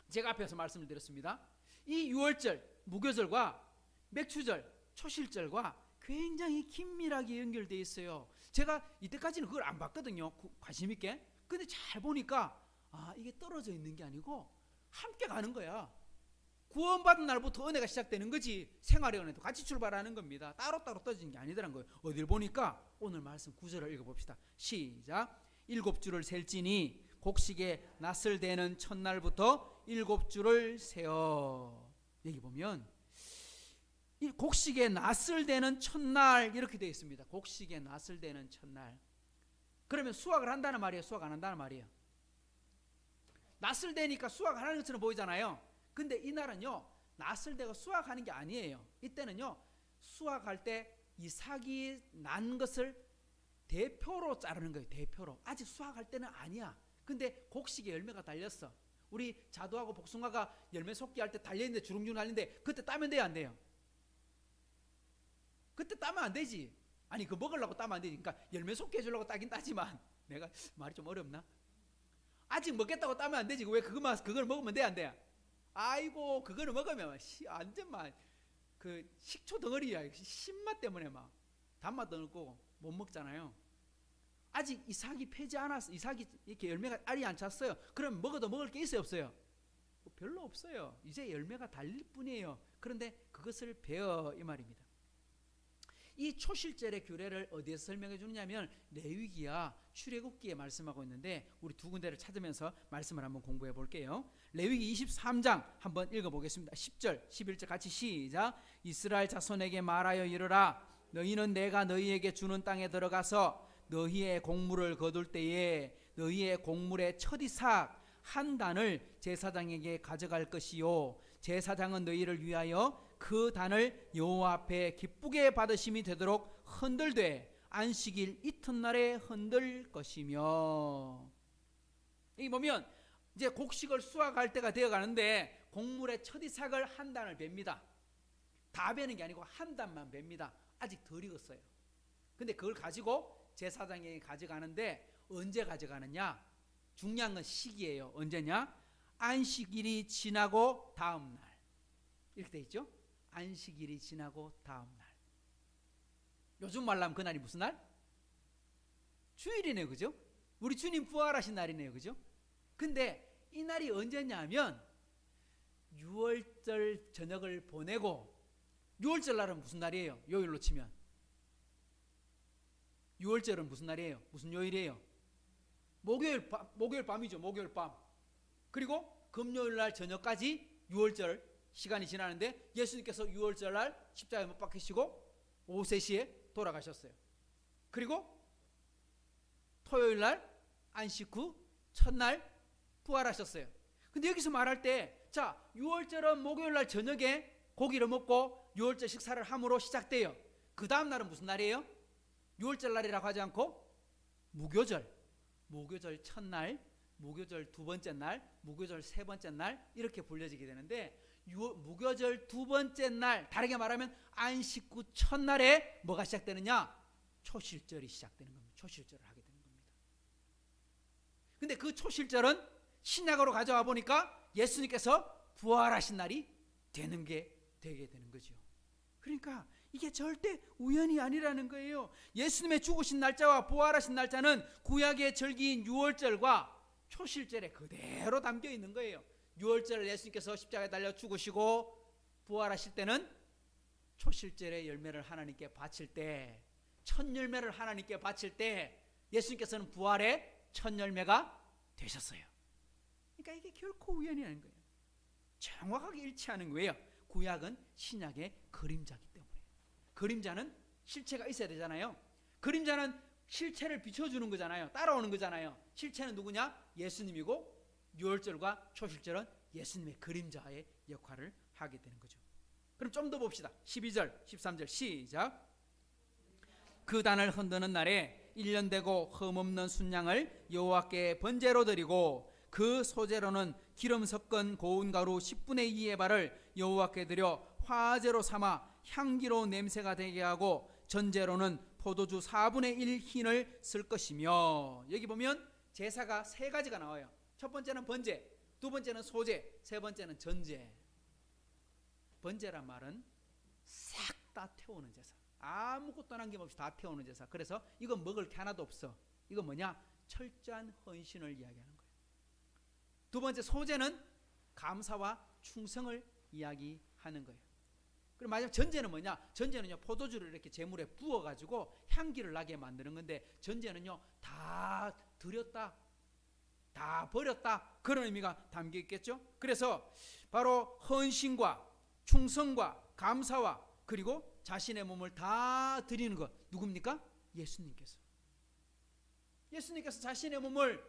Speaker 1: 제가 앞에서 말씀을 드렸습니다. 이 6월절 무교절과 맥주절 초실절과 굉장히 긴밀하게 연결되어 있어요. 제가 이때까지는 그걸 안 봤거든요. 관심 있게. 근데 잘 보니까 이게 떨어져 있는 게 아니고 함께 가는 거야. 구원받은 날부터 은혜가 시작되는 거지. 생활의 은혜도 같이 출발하는 겁니다. 따로따로 떨어지는 게 아니더란 거예요. 어딜 보니까 오늘 말씀 9절을 읽어봅시다. 시작. 7주를 셀지니 곡식에 낫을 대는 첫날부터 7주를 세어. 여기 보면 이 곡식의 낫을 대는 첫날 이렇게 되어 있습니다. 곡식의 낫을 대는 첫날. 그러면 수확을 한다는 말이에요? 수확 안 한다는 말이에요? 낫을 대니까 수확하는 것처럼 보이잖아요. 근데 이날은요, 낫을 대고 수확하는 게 아니에요. 이때는요, 수확할 때 이삭이 난 것을 대표로 자르는 거예요. 대표로. 아직 수확할 때는 아니야. 근데 곡식에 열매가 달렸어. 우리 자두하고 복숭아가 열매 속기할 때 달려있는데 주렁주렁 달리는데 그때 따면 돼요, 안 돼요? 그때 따면 안 되지. 아니, 그거 먹으려고 따면 안 되지. 그러니까 열매 속게 해주려고 따긴 따지만, 내가 말이 좀 어렵나? 아직 먹겠다고 따면 안 되지. 왜 그걸 먹으면 돼, 안 돼? 아이고, 그거를 먹으면 완전 막 그 식초 덩어리야. 신맛 때문에 막 단맛도 없고 못 먹잖아요. 아직 이삭이 펴지 않았어. 이삭이 이렇게 열매가 알이 안 찼어요. 그럼 먹어도 먹을 게 있어요, 없어요? 별로 없어요. 이제 열매가 달릴 뿐이에요. 그런데 그것을 베어, 이 말입니다. 이 초실절의 규례를 어디에서 설명해 주느냐면 레위기야 출애굽기에 말씀하고 있는데, 우리 두 군데를 찾으면서 말씀을 한번 공부해 볼게요. 레위기 23장 한번 읽어보겠습니다. 10절 11절 같이 시작. 이스라엘 자손에게 말하여 이르라. 너희는 내가 너희에게 주는 땅에 들어가서 너희의 곡물을 거둘 때에 너희의 곡물의 첫 이삭 한 단을 제사장에게 가져갈 것이요, 제사장은 너희를 위하여 그 단을 여호와 앞에 기쁘게 받으심이 되도록 흔들되 안식일 이튿날에 흔들 것이며. 여기 보면 이제 곡식을 수확할 때가 되어 가는데 곡물의 첫 이삭을 한 단을 뱁니다. 다 베는 게 아니고 한 단만 뱁니다. 아직 덜 익었어요. 근데 그걸 가지고 제사장에게 가져가는데 언제 가져가느냐? 중요한 건 시기예요. 언제냐? 안식일이 지나고 다음 날. 이렇게 돼 있죠? 안식일이 지나고 다음 날. 요즘 말로 하면 그날이 무슨 날? 주일이네요, 그죠? 우리 주님 부활하신 날이네요, 그죠? 근데 이 날이 언제냐면 6월절 저녁을 보내고, 6월절 날은 무슨 날이에요? 요일로 치면 6월절은 무슨 날이에요? 무슨 요일이에요? 목요일 밤이죠. 목요일 밤. 그리고 금요일 날 저녁까지 6월절 시간이 지나는데 예수님께서 6월절 날 십자가에 못 박히시고 오후 3시에 돌아가셨어요. 그리고 토요일 날 안식 후 첫날 부활하셨어요. 근데 여기서 말할 때, 자, 6월절은 목요일 날 저녁에 고기를 먹고 6월절 식사를 함으로 시작돼요. 그 다음 날은 무슨 날이에요? 6월절 날이라고 하지 않고 무교절, 무교절 첫날, 무교절 두 번째 날, 무교절 세 번째 날 이렇게 불려지게 되는데, 무교절 두 번째 날, 다르게 말하면 안식 후 첫날에 뭐가 시작되느냐? 초실절이 시작되는 겁니다. 초실절을 하게 되는 겁니다. 근데 그 초실절은 신약으로 가져와 보니까 예수님께서 부활하신 날이 되게 되는 거죠. 그러니까 이게 절대 우연이 아니라는 거예요. 예수님의 죽으신 날짜와 부활하신 날짜는 구약의 절기인 6월절과 초실절에 그대로 담겨 있는 거예요. 6월절 예수님께서 십자가에 달려 죽으시고 부활하실 때는 초실절의 열매를 하나님께 바칠 때, 첫 열매를 하나님께 바칠 때 예수님께서는 부활의 첫 열매가 되셨어요. 그러니까 이게 결코 우연이 아닌 거예요. 정확하게 일치하는 거예요. 구약은 신약의 그림자이기 때문에. 그림자는 실체가 있어야 되잖아요. 그림자는 실체를 비춰주는 거잖아요. 따라오는 거잖아요. 실체는 누구냐? 예수님이고, 6월절과 초실절은 예수님의 그림자의 역할을 하게 되는 거죠. 그럼 좀 더 봅시다. 12절 13절 시작. 그 단을 흔드는 날에 1년 되고 흠없는 순양을 여호와께 번제로 드리고, 그 소제로는 기름 섞은 고운 가루 10분의 2의 발을 여호와께 드려 화제로 삼아 향기로운 냄새가 되게 하고, 전제로는 포도주 4분의 1 흰을 쓸 것이며. 여기 보면 제사가 세 가지가 나와요. 첫 번째는 번제, 두 번째는 소제, 세 번째는 전제. 번제란 말은 싹 다 태우는 제사, 아무것도 남김없이 다 태우는 제사. 그래서 이건 먹을 게 하나도 없어. 이건 뭐냐? 철저한 헌신을 이야기하는 거예요. 두 번째 소제는 감사와 충성을 이야기하는 거예요. 그리고 마지막 전제는 뭐냐? 전제는요, 포도주를 이렇게 제물에 부어가지고 향기를 나게 만드는 건데, 전제는요, 다 드렸다, 다 버렸다, 그런 의미가 담겨 있겠죠. 그래서 바로 헌신과 충성과 감사와 그리고 자신의 몸을 다 드리는 것, 누굽니까? 예수님께서 자신의 몸을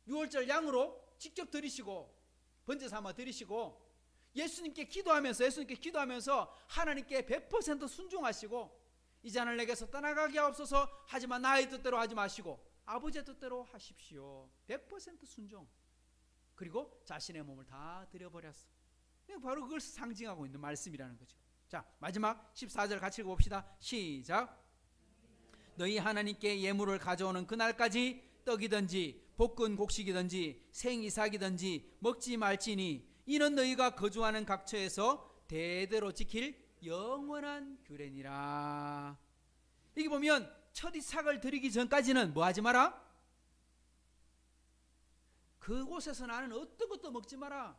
Speaker 1: 유월절 양으로 직접 드리시고 번제 삼아 드리시고 예수님께 기도하면서 하나님께 100% 순종하시고 이 잔을 내게서 떠나가게 하옵소서, 하지만 나의 뜻대로 하지 마시고 아버지의 뜻대로 하십시오. 100% 순종. 그리고 자신의 몸을 다 드려버렸어. 바로 그걸 상징하고 있는 말씀이라는 거죠. 자, 마지막 14절 같이 읽어봅시다. 시작. 너희 하나님께 예물을 가져오는 그날까지 떡이든지 볶은 곡식이든지 생이삭이든지 먹지 말지니 이는 너희가 거주하는 각처에서 대대로 지킬 영원한 규례니라. 여기 보면 첫 이삭을 드리기 전까지는 뭐 하지 마라? 그곳에서 나는 어떤 것도 먹지 마라.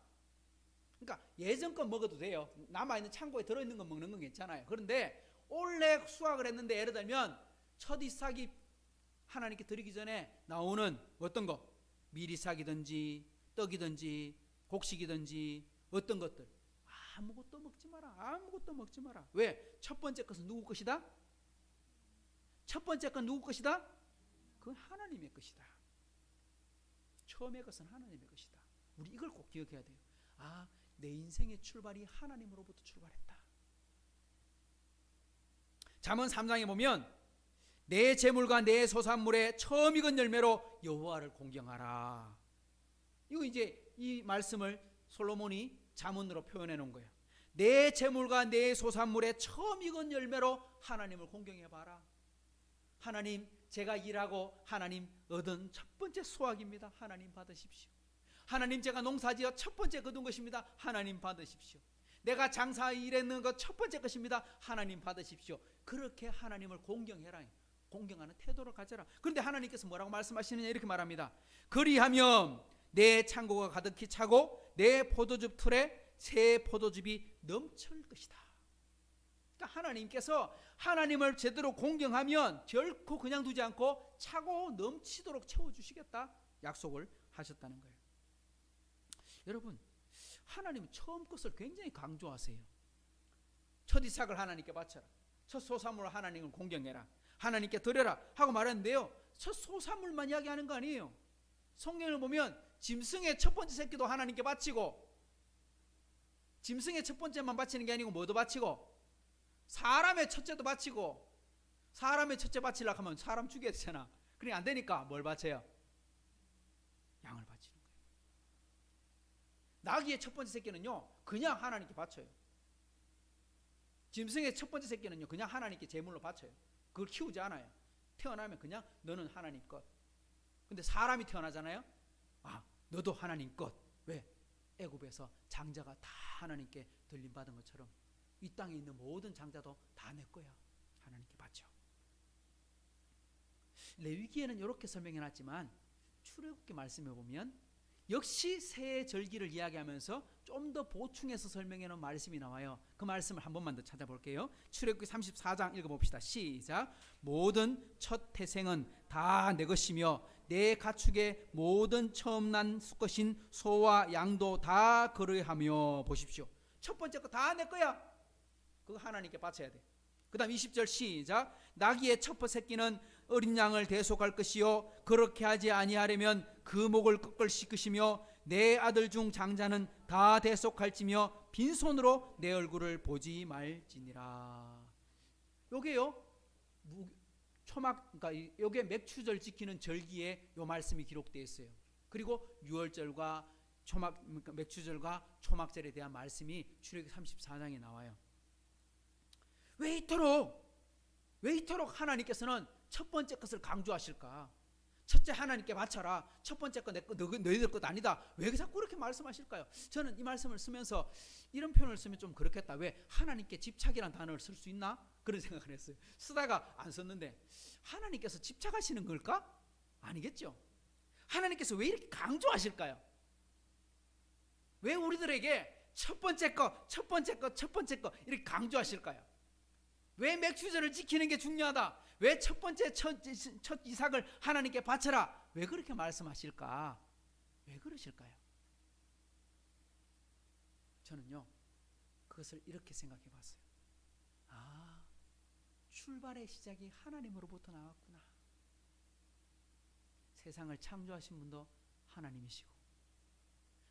Speaker 1: 그러니까 예전 건 먹어도 돼요. 남아있는 창고에 들어있는 거 먹는 건 괜찮아요. 그런데 올해 수확을 했는데 예를 들면 첫 이삭이 하나님께 드리기 전에 나오는 어떤 거, 밀이삭이든지 떡이든지 곡식이든지 어떤 것들 아무것도 먹지 마라. 아무것도 먹지 마라. 왜? 첫 번째 것은 누구 것이다? 첫 번째 건 누구 것이다? 그건 하나님의 것이다. 처음의 것은 하나님의 것이다. 우리 이걸 꼭 기억해야 돼요. 아, 내 인생의 출발이 하나님으로부터 출발했다. 잠언 3장에 보면 내 재물과 내 소산물의 처음 익은 열매로 여호와를 공경하라. 이거 이제 이 말씀을 솔로몬이 잠언으로 표현해 놓은 거예요. 내 재물과 내 소산물의 처음 익은 열매로 하나님을 공경해 봐라. 하나님, 제가 일하고 하나님 얻은 첫 번째 수확입니다. 하나님 받으십시오. 하나님, 제가 농사지어 첫 번째 거둔 것입니다. 하나님 받으십시오. 내가 장사 일했는 것 첫 번째 것입니다. 하나님 받으십시오. 그렇게 하나님을 공경해라. 공경하는 태도를 가져라. 그런데 하나님께서 뭐라고 말씀하시느냐 이렇게 말합니다. 그리하면 내 창고가 가득히 차고 내 포도즙 틀에 새 포도즙이 넘칠 것이다. 그러니까 하나님께서 하나님을 제대로 공경하면 결코 그냥 두지 않고 차고 넘치도록 채워주시겠다 약속을 하셨다는 거예요. 여러분, 하나님은 처음 것을 굉장히 강조하세요. 첫 이삭을 하나님께 바쳐라. 첫 소산물을 하나님을 공경해라. 하나님께 드려라 하고 말했는데요, 첫 소산물만 이야기하는 거 아니에요. 성경을 보면 짐승의 첫 번째 새끼도 하나님께 바치고, 짐승의 첫 번째만 바치는 게 아니고 뭐도 바치고, 사람의 첫째도 바치고. 사람의 첫째 바치려고 하면 사람 죽여야 되잖아. 그러니까 안 되니까 뭘 바쳐요? 양을 바치는 거예요. 나귀의 첫 번째 새끼는요 그냥 하나님께 바쳐요. 짐승의 첫 번째 새끼는요 그냥 하나님께 제물로 바쳐요. 그걸 키우지 않아요. 태어나면 그냥 너는 하나님 것. 근데 사람이 태어나잖아요. 아, 너도 하나님 것. 왜? 애굽에서 장자가 다 하나님께 들림받은 것처럼 이 땅에 있는 모든 장자도 다 내 거야. 하나님께 바쳐. 레위기에는 이렇게 설명해놨지만 출애굽기 말씀에 보면 역시 새 절기를 이야기하면서 좀 더 보충해서 설명해놓은 말씀이 나와요. 그 말씀을 한 번만 더 찾아볼게요. 출애굽기 34장 읽어봅시다. 시작. 모든 첫 태생은 다 내 것이며 내 가축의 모든 처음 난 수컷인 소와 양도 다 그러하며. 보십시오. 첫 번째 거 다 내 거야. 그거 하나님께 바쳐야 돼. 그 다음 20절 시작. 나귀의 첫 새끼는 어린 양을 대속할 것이요 그렇게 하지 아니하려면 그 목을 꺾을 씻으시며 내 아들 중 장자는 다 대속할지며 빈손으로 내 얼굴을 보지 말지니라. 요게요 초막, 그러니까 요게 맥추절 지키는 절기에 요 말씀이 기록되어 있어요. 그리고 유월절과 초막, 맥추절과 초막절에 대한 말씀이 출애굽기 34장에 나와요. 왜 이토록 하나님께서는 첫 번째 것을 강조하실까? 첫째 하나님께 바쳐라. 첫 번째 거 내 거, 너희들 것 아니다. 왜 자꾸 그렇게 말씀하실까요? 저는 이 말씀을 쓰면서 이런 표현을 쓰면 좀 그렇겠다. 왜? 하나님께 집착이라는 단어를 쓸 수 있나? 그런 생각을 했어요. 쓰다가 안 썼는데 하나님께서 집착하시는 걸까? 아니겠죠. 하나님께서 왜 이렇게 강조하실까요? 왜 우리들에게 첫 번째 거 이렇게 강조하실까요? 왜 맥추절을 지키는 게 중요하다? 왜 첫 번째 첫 이삭을 하나님께 바쳐라? 왜 그렇게 말씀하실까? 왜 그러실까요? 저는요 그것을 이렇게 생각해 봤어요. 출발의 시작이 하나님으로부터 나왔구나. 세상을 창조하신 분도 하나님이시고,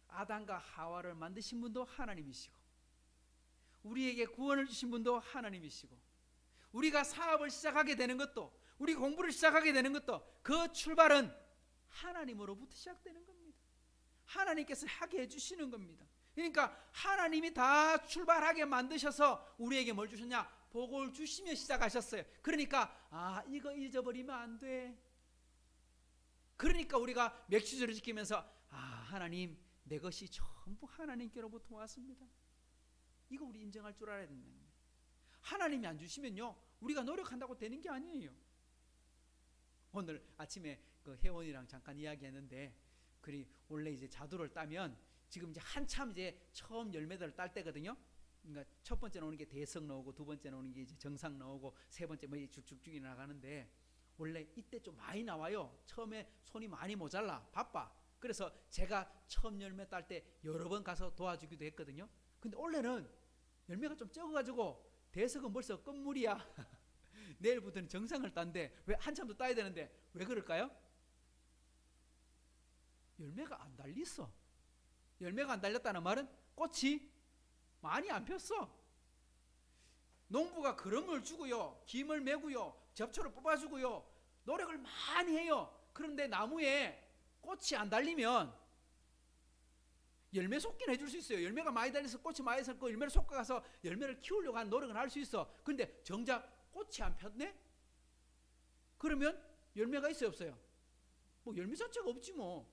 Speaker 1: 아담과 하와를 만드신 분도 하나님이시고, 우리에게 구원을 주신 분도 하나님이시고, 우리가 사업을 시작하게 되는 것도, 우리 공부를 시작하게 되는 것도 그 출발은 하나님으로부터 시작되는 겁니다. 하나님께서 하게 해주시는 겁니다. 그러니까 하나님이 다 출발하게 만드셔서 우리에게 뭘 주셨냐? 복을 주시며 시작하셨어요. 그러니까 이거 잊어버리면 안 돼. 그러니까 우리가 맥주절을 지키면서 하나님, 내 것이 전부 하나님께로부터 왔습니다. 이거 우리 인정할 줄 알아야 된다는 거예요. 하나님이 안 주시면요, 우리가 노력한다고 되는 게 아니에요. 오늘 아침에 그 혜원이랑 잠깐 이야기했는데, 원래 이제 자두를 따면 지금 이제 한참 이제 처음 열매들을 딸 때거든요. 그러니까 첫 번째 나오는 게 대성 나오고, 두 번째 나오는 게 이제 정상 나오고, 세 번째 뭐 쭉쭉쭉 나가는데, 원래 이때 좀 많이 나와요. 처음에 손이 많이 모자라, 바빠. 그래서 제가 처음 열매 딸 때 여러 번 가서 도와주기도 했거든요. 근데 원래는 열매가 좀 적어가지고 대석은 벌써 끝물이야. 내일부터는 정상을 딴데 왜 한참 더 따야 되는데 왜 그럴까요? 열매가 안 달렸어. 열매가 안 달렸다는 말은 꽃이 많이 안 폈어. 농부가 그름을 주고요, 김을 메고요, 잡초를 뽑아주고요, 노력을 많이 해요. 그런데 나무에 꽃이 안 달리면 열매 솟기는 해줄 수 있어요. 열매가 많이 달려서 꽃이 많이 섰고 열매를 솟아가서 열매를 키우려고 하는 노력은 할 수 있어. 그런데 정작 꽃이 안 폈네? 그러면 열매가 있어요, 없어요? 뭐 열매 자체가 없지 뭐.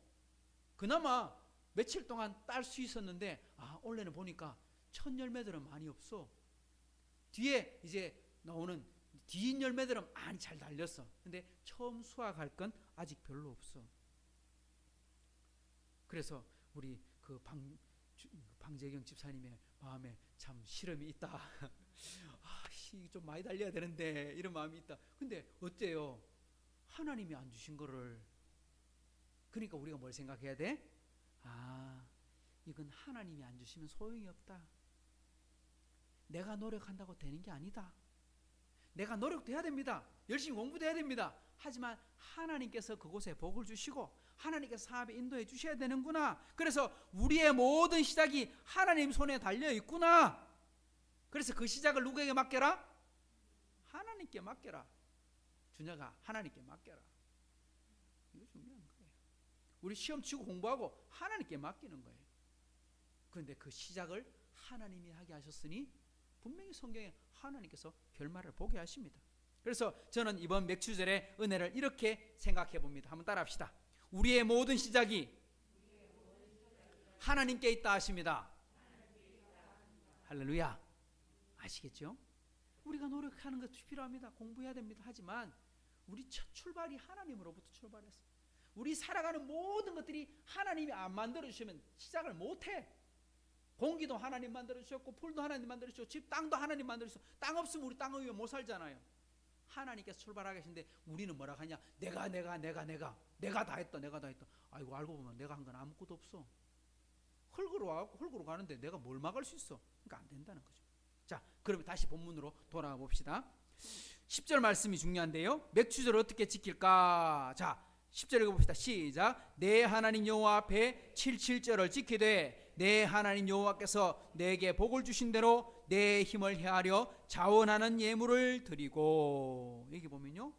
Speaker 1: 그나마 며칠 동안 딸 수 있었는데 원래는 보니까 첫 열매들은 많이 없어. 뒤에 이제 나오는 뒷 열매들은 많이 잘 달렸어. 근데 처음 수확할 건 아직 별로 없어. 그래서 우리 그 방재경 집사님의 마음에 참 시름이 있다. 좀 많이 달려야 되는데 이런 마음이 있다. 근데 어때요? 하나님이 안 주신 거를. 그러니까 우리가 뭘 생각해야 돼? 이건 하나님이 안 주시면 소용이 없다. 내가 노력한다고 되는 게 아니다. 내가 노력도 해야 됩니다. 열심히 공부도 해야 됩니다. 하지만 하나님께서 그곳에 복을 주시고 하나님께서 사업에 인도해 주셔야 되는구나. 그래서 우리의 모든 시작이 하나님 손에 달려 있구나. 그래서 그 시작을 누구에게 맡겨라? 하나님께 맡겨라. 준혁아, 하나님께 맡겨라. 이거 중요한 거예요. 우리 시험 치고 공부하고 하나님께 맡기는 거예요. 그런데 그 시작을 하나님이 하게 하셨으니 분명히 성경에 하나님께서 결말을 보게 하십니다. 그래서 저는 이번 맥주절의 은혜를 이렇게 생각해 봅니다. 한번 따라 합시다. 우리의 모든 시작이 하나님께 있다 하십니다. 할렐루야. 아시겠죠? 우리가 노력하는 것도 필요합니다. 공부해야 됩니다. 하지만 우리 첫 출발이 하나님으로부터 출발했어요. 우리 살아가는 모든 것들이 하나님이 안 만들어주시면 시작을 못해. 공기도 하나님 만들어주셨고, 풀도 하나님 만들어주셨고, 집 땅도 하나님 만들어주셨고, 땅 없으면 우리 땅 위에 못 살잖아요. 하나님께서 출발하게 하시는데 우리는 뭐라 하냐? 내가 다 했다. 아이고, 알고 보면 내가 한 건 아무것도 없어. 흙으로 가는데 내가 뭘 막을 수 있어? 그러니까 안 된다는 거죠. 자, 그러면 다시 본문으로 돌아가 봅시다. 10절 말씀이 중요한데요. 맥주절을 어떻게 지킬까? 자, 10절 읽어봅시다. 시작. 내 하나님 여호와 앞에 77절을 지키되 내 하나님 여호와께서 내게 복을 주신 대로 내 힘을 헤아려 자원하는 예물을 드리고. 여기 보면요,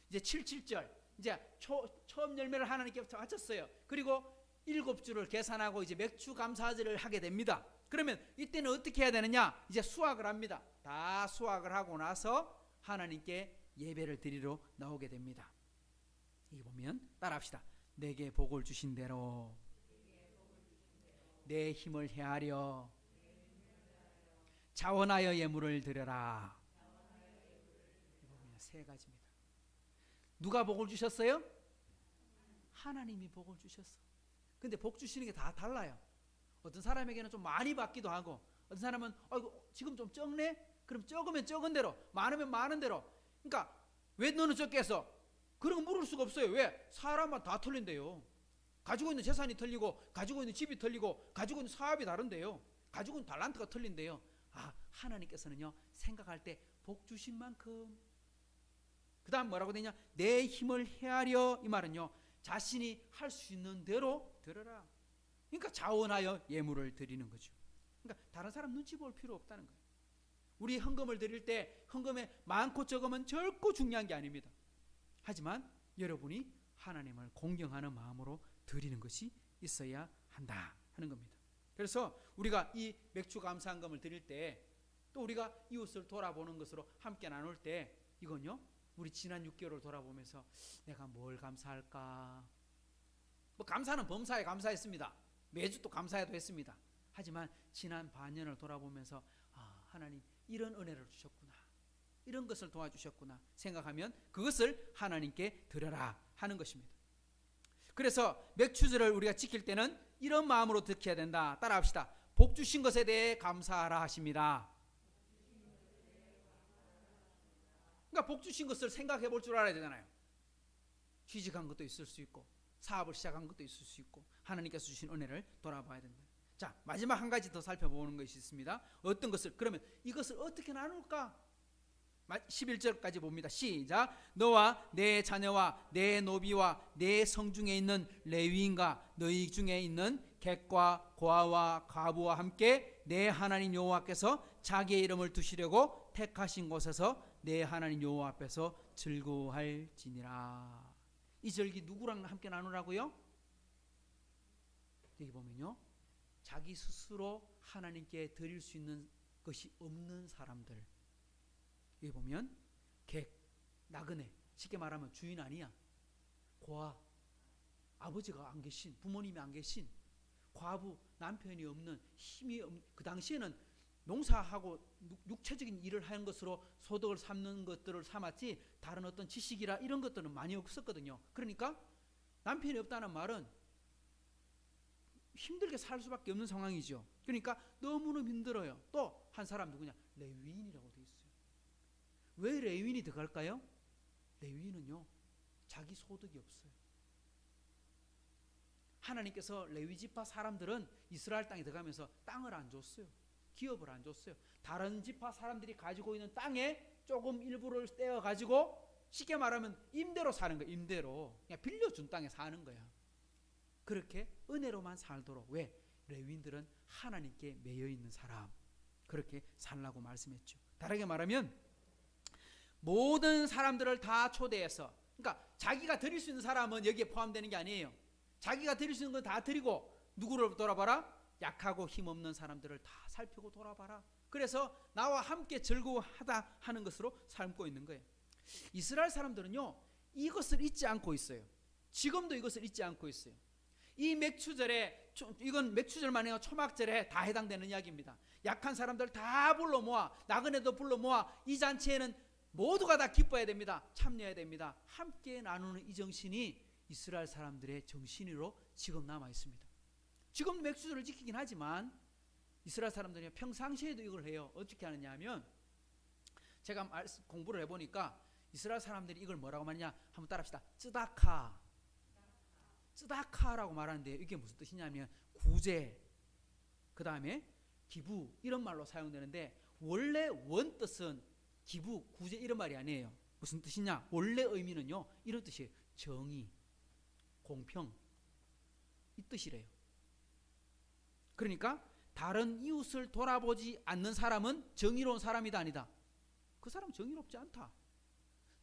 Speaker 1: 이제 77절 이제 처음 열매를 하나님께 바쳤어요. 그리고 7주를 계산하고 이제 맥주 감사절을 하게 됩니다. 그러면 이때는 어떻게 해야 되느냐? 이제 수확을 합니다. 다 수확을 하고 나서 하나님께 예배를 드리러 나오게 됩니다. 여기 보면 따라합시다. 내게 복을 주신 대로 내 힘을 헤아려 자원하여 예물을 드려라. 보면 세 가지입니다. 누가 복을 주셨어요? 하나님이 복을 주셨어. 근데 복 주시는 게 다 달라요. 어떤 사람에게는 좀 많이 받기도 하고, 어떤 사람은 지금 좀 적네? 그럼 적으면 적은 대로, 많으면 많은 대로. 그러니까 왜 너는 적게 했어? 그런 거 물을 수가 없어요. 왜? 사람마다 다 틀린대요. 가지고 있는 재산이 틀리고, 가지고 있는 집이 틀리고, 가지고 있는 사업이 다른데요. 가지고 있는 달란트가 틀린데요. 하나님께서는요, 생각할 때 복 주신 만큼 그 다음 뭐라고 되냐? 내 힘을 헤아려. 이 말은요, 자신이 할 수 있는 대로 드려라. 그러니까 자원하여 예물을 드리는 거죠. 그러니까 다른 사람 눈치 볼 필요 없다는 거예요. 우리 헌금을 드릴 때 헌금에 많고 적으면 결코 중요한 게 아닙니다. 하지만 여러분이 하나님을 공경하는 마음으로 드리는 것이 있어야 한다 하는 겁니다. 그래서 우리가 이 맥주 감사헌금을 드릴 때, 또 우리가 이웃을 돌아보는 것으로 함께 나눌 때, 이건요, 우리 지난 6개월을 돌아보면서 내가 뭘 감사할까? 뭐 감사는 범사에 감사했습니다. 매주 또 감사해도 했습니다. 하지만 지난 반년을 돌아보면서 하나님 이런 은혜를 주셨구나, 이런 것을 도와주셨구나 생각하면 그것을 하나님께 드려라 하는 것입니다. 그래서 맥주절을 우리가 지킬 때는 이런 마음으로 지켜야 된다. 따라합시다. 복 주신 것에 대해 감사하라 하십니다. 그러니까 복 주신 것을 생각해 볼 줄 알아야 되잖아요. 취직한 것도 있을 수 있고, 사업을 시작한 것도 있을 수 있고, 하나님께서 주신 은혜를 돌아봐야 된다. 자, 마지막 한 가지 더 살펴보는 것이 있습니다. 어떤 것을, 그러면 이것을 어떻게 나눌까? 11절까지 봅니다. 시작. 너와 내 자녀와 내 노비와 내 성중에 있는 레위인과 너희 중에 있는 객과 고아와 과부와 함께 내 하나님 여호와께서 자기의 이름을 두시려고 택하신 곳에서 내 하나님 여호와 앞에서 즐거워할지니라. 이 절기 누구랑 함께 나누라고요? 여기 보면요, 자기 스스로 하나님께 드릴 수 있는 것이 없는 사람들, 여기 보면 객, 나그네, 쉽게 말하면 주인 아니야, 고아, 아버지가 안 계신, 부모님이 안 계신, 과부, 남편이 없는, 힘이 없는, 그 당시에는 농사하고 육체적인 일을 하는 것으로 소득을 삼는 것들을 삼았지 다른 어떤 지식이라 이런 것들은 많이 없었거든요. 그러니까 남편이 없다는 말은 힘들게 살 수밖에 없는 상황이죠. 그러니까 너무너무 힘들어요. 또 한 사람 누구냐? 레위인이라고 되어 있어요. 왜 레위인이 들어갈까요? 레위인은요, 자기 소득이 없어요. 하나님께서 레위 지파 사람들은 이스라엘 땅에 들어가면서 땅을 안 줬어요. 기업을 안 줬어요. 다른 지파 사람들이 가지고 있는 땅에 조금 일부를 떼어 가지고, 쉽게 말하면 임대로 사는 거예요. 임대로 그냥 빌려준 땅에 사는 거야. 그렇게 은혜로만 살도록. 왜? 레위인들은 하나님께 매여 있는 사람, 그렇게 살라고 말씀했죠. 다르게 말하면 모든 사람들을 다 초대해서, 그러니까 자기가 드릴 수 있는 사람은 여기에 포함되는 게 아니에요. 자기가 드릴 수 있는 건 다 드리고, 누구를 돌아봐라? 약하고 힘없는 사람들을 다 살피고 돌아봐라. 그래서 나와 함께 즐거워하다 하는 것으로 삶고 있는 거예요. 이스라엘 사람들은요, 이것을 잊지 않고 있어요. 지금도 이것을 잊지 않고 있어요. 이 맥추절에, 이건 맥추절만 해요, 초막절에 다 해당되는 이야기입니다. 약한 사람들 다 불러 모아, 나그네도 불러 모아, 이 잔치에는 모두가 다 기뻐해야 됩니다. 참여해야 됩니다. 함께 나누는 이 정신이 이스라엘 사람들의 정신으로 지금 남아 있습니다. 지금 맥주절을 지키긴 하지만 이스라엘 사람들이 평상시에도 이걸 해요. 어떻게 하느냐 하면, 제가 공부를 해보니까 이스라엘 사람들이 이걸 뭐라고 말하냐, 한번 따라합시다. 쯔다카, 쯔다카라고 말하는데 이게 무슨 뜻이냐면 구제, 그 다음에 기부, 이런 말로 사용되는데, 원래 원뜻은 기부, 구제 이런 말이 아니에요. 무슨 뜻이냐, 원래 의미는요 이런 뜻이에요. 정의, 공평, 이 뜻이래요. 그러니까 다른 이웃을 돌아보지 않는 사람은 정의로운 사람이다, 아니다? 그 사람은 정의롭지 않다.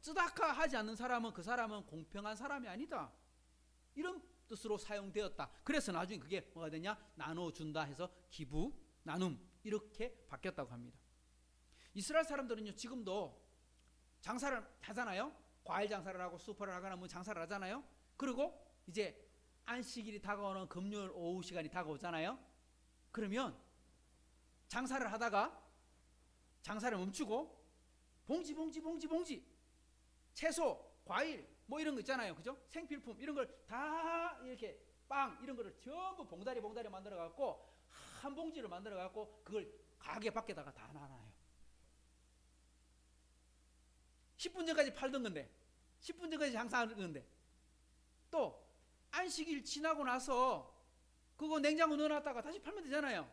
Speaker 1: 쯔다카 하지 않는 사람은 그 사람은 공평한 사람이 아니다, 이런 뜻으로 사용되었다. 그래서 나중에 그게 뭐가 되냐, 나눠준다 해서 기부, 나눔, 이렇게 바뀌었다고 합니다. 이스라엘 사람들은요, 지금도 장사를 하잖아요. 과일 장사를 하고 슈퍼를 하거나 뭐 장사를 하잖아요. 그리고 이제 안식일이 다가오는 금요일 오후 시간이 다가오잖아요. 그러면 장사를 하다가 장사를 멈추고 봉지, 채소, 과일 뭐 이런 거 있잖아요. 그죠? 생필품 이런 걸 다 이렇게 빵 이런 거를 전부 봉다리 만들어 갖고 한 봉지를 만들어 갖고 그걸 가게 밖에다가 다 놔놔요. 10분 전까지 팔던 건데, 10분 전까지 장사하는 건데, 또 안식일 지나고 나서 그거 냉장고 넣어놨다가 다시 팔면 되잖아요.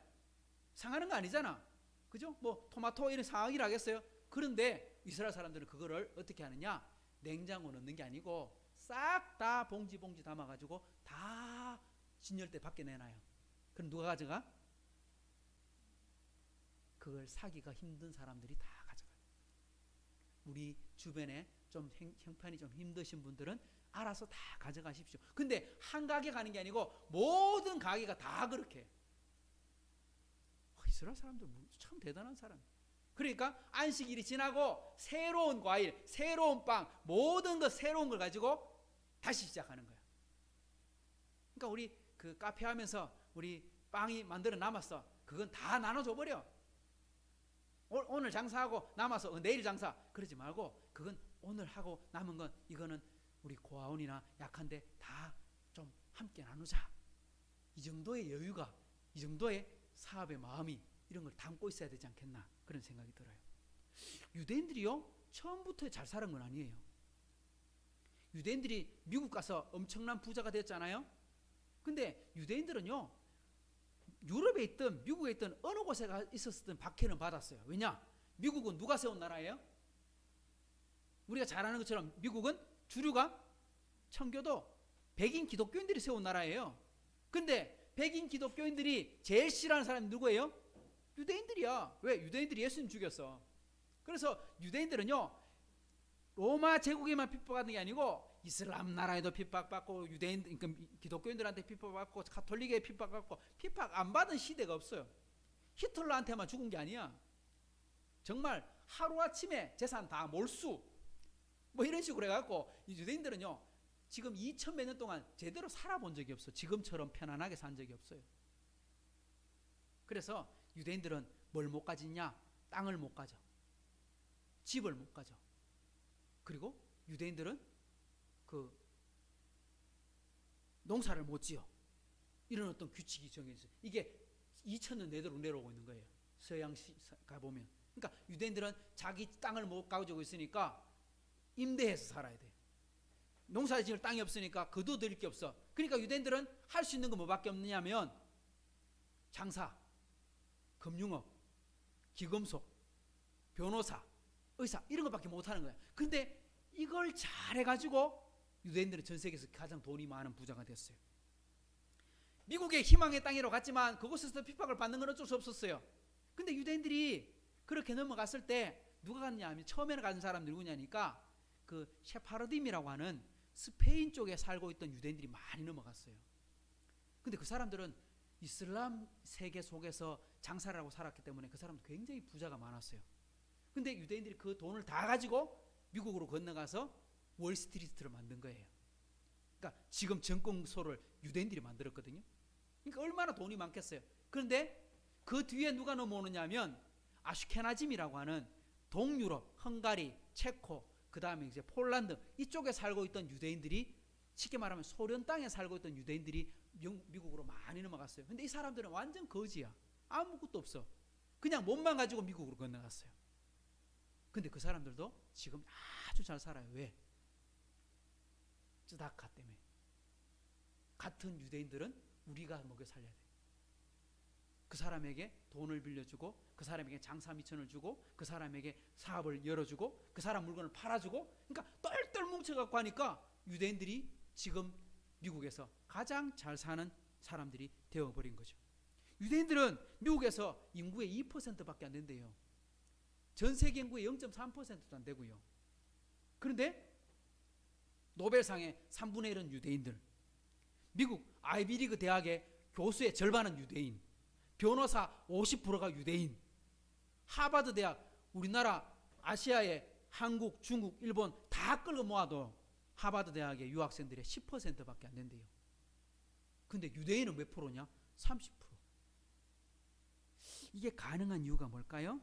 Speaker 1: 상하는 거 아니잖아. 그죠? 뭐 토마토 이런 상하기를 하겠어요. 그런데 이스라엘 사람들은 그거를 어떻게 하느냐, 냉장고 넣는 게 아니고 싹 다 봉지 담아가지고 다 진열대 밖에 내놔요. 그럼 누가 가져가? 그걸 사기가 힘든 사람들이 다 가져가요. 우리 주변에 좀 형편이 좀 힘드신 분들은 알아서 다 가져가십시오. 근데 한 가게 가는 게 아니고 모든 가게가 다 그렇게 해요. 이스라엘 사람들 참 대단한 사람. 그러니까 안식일이 지나고 새로운 과일, 새로운 빵, 모든 것 새로운 걸 가지고 다시 시작하는 거야. 그러니까 우리 그 카페 하면서 우리 빵이 만들어 남았어. 그건 다 나눠줘 버려. 오늘 장사하고 남아서 내일 장사 그러지 말고 그건 오늘 하고 남은 건 이거는 우리 고아원이나 약한데 다 좀 함께 나누자. 이 정도의 여유가, 이 정도의 사업의 마음이 이런 걸 담고 있어야 되지 않겠나 그런 생각이 들어요. 유대인들이요 처음부터 잘 살은 건 아니에요. 유대인들이 미국 가서 엄청난 부자가 됐잖아요. 근데 유대인들은요 유럽에 있든 미국에 있든 어느 곳에 있었든 박해는 받았어요. 왜냐? 미국은 누가 세운 나라예요? 우리가 잘 아는 것처럼 미국은 주류가 청교도 백인 기독교인들이 세운 나라예요. 근데 백인 기독교인들이 제일 싫어하는 사람이 누구예요? 유대인들이야. 왜? 유대인들이 예수님 죽였어. 그래서 유대인들은요 로마 제국에만 핍박받는 게 아니고 이슬람 나라에도 핍박받고 유대인 그러니까 기독교인들한테 핍박받고 가톨릭에 핍박받고 핍박 안 받은 시대가 없어요. 히틀러한테만 죽은 게 아니야. 정말 하루아침에 재산 다 몰수 뭐 이런 식으로 해갖고 이 유대인들은요 지금 2000몇 년 동안 제대로 살아본 적이 없어. 지금처럼 편안하게 산 적이 없어요. 그래서 유대인들은 뭘 못 가지냐? 땅을 못 가져. 집을 못 가져. 그리고 유대인들은 그 농사를 못 지어. 이런 어떤 규칙이 정해져. 이게 2000년 내려오고 있는 거예요. 서양시 가보면. 그러니까 유대인들은 자기 땅을 못 가지고 있으니까 임대해서 살아야 돼. 농사 지을 땅이 없으니까 거둬 들일 게 없어. 그러니까 유대인들은 할 수 있는 거 뭐밖에 없느냐면 장사, 금융업, 기금속, 변호사, 의사 이런 것밖에 못하는 거야. 근데 이걸 잘해가지고 유대인들은 전 세계에서 가장 돈이 많은 부자가 됐어요. 미국의 희망의 땅이라고 갔지만 그곳에서 핍박을 받는 건 어쩔 수 없었어요. 근데 유대인들이 그렇게 넘어갔을 때 누가 갔냐 하면 처음에는 간 사람들이 누구냐니까 그 셰파르딤이라고 하는 스페인 쪽에 살고 있던 유대인들이 많이 넘어갔어요. 근데 그 사람들은 이슬람 세계 속에서 장사를 하고 살았기 때문에 그 사람도 굉장히 부자가 많았어요. 근데 유대인들이 그 돈을 다 가지고 미국으로 건너가서 월스트리트를 만든 거예요. 그러니까 지금 정권소를 유대인들이 만들었거든요. 그러니까 얼마나 돈이 많겠어요. 그런데 그 뒤에 누가 넘어오느냐 하면 아슈케나즘이라고 하는 동유럽, 헝가리, 체코, 그 다음에 이제 폴란드 이쪽에 살고 있던 유대인들이 쉽게 말하면 소련 땅에 살고 있던 유대인들이 미국으로 많이 넘어갔어요. 근데 이 사람들은 완전 거지야. 아무것도 없어. 그냥 몸만 가지고 미국으로 건너갔어요. 근데 그 사람들도 지금 아주 잘 살아요. 왜? 쯔다카 때문에. 같은 유대인들은 우리가 먹여 살려야 돼. 그 사람에게 돈을 빌려주고 그 사람에게 장사 미천을 주고 그 사람에게 사업을 열어주고 그 사람 물건을 팔아주고 그러니까 똘똘 뭉쳐갖고 하니까 유대인들이 지금 미국에서 가장 잘 사는 사람들이 되어버린 거죠. 유대인들은 미국에서 인구의 2%밖에 안 된대요. 전 세계 인구의 0.3%도 안 되고요. 그런데 노벨상의 3분의 1은 유대인들, 미국 아이비리그 대학의 교수의 절반은 유대인, 변호사 50%가 유대인, 하버드 대학, 우리나라 아시아의 한국, 중국, 일본 다 끌고 모아도 하버드 대학의 유학생들의 10%밖에 안 된대요. 근데 유대인은 몇 프로냐? 30%. 이게 가능한 이유가 뭘까요?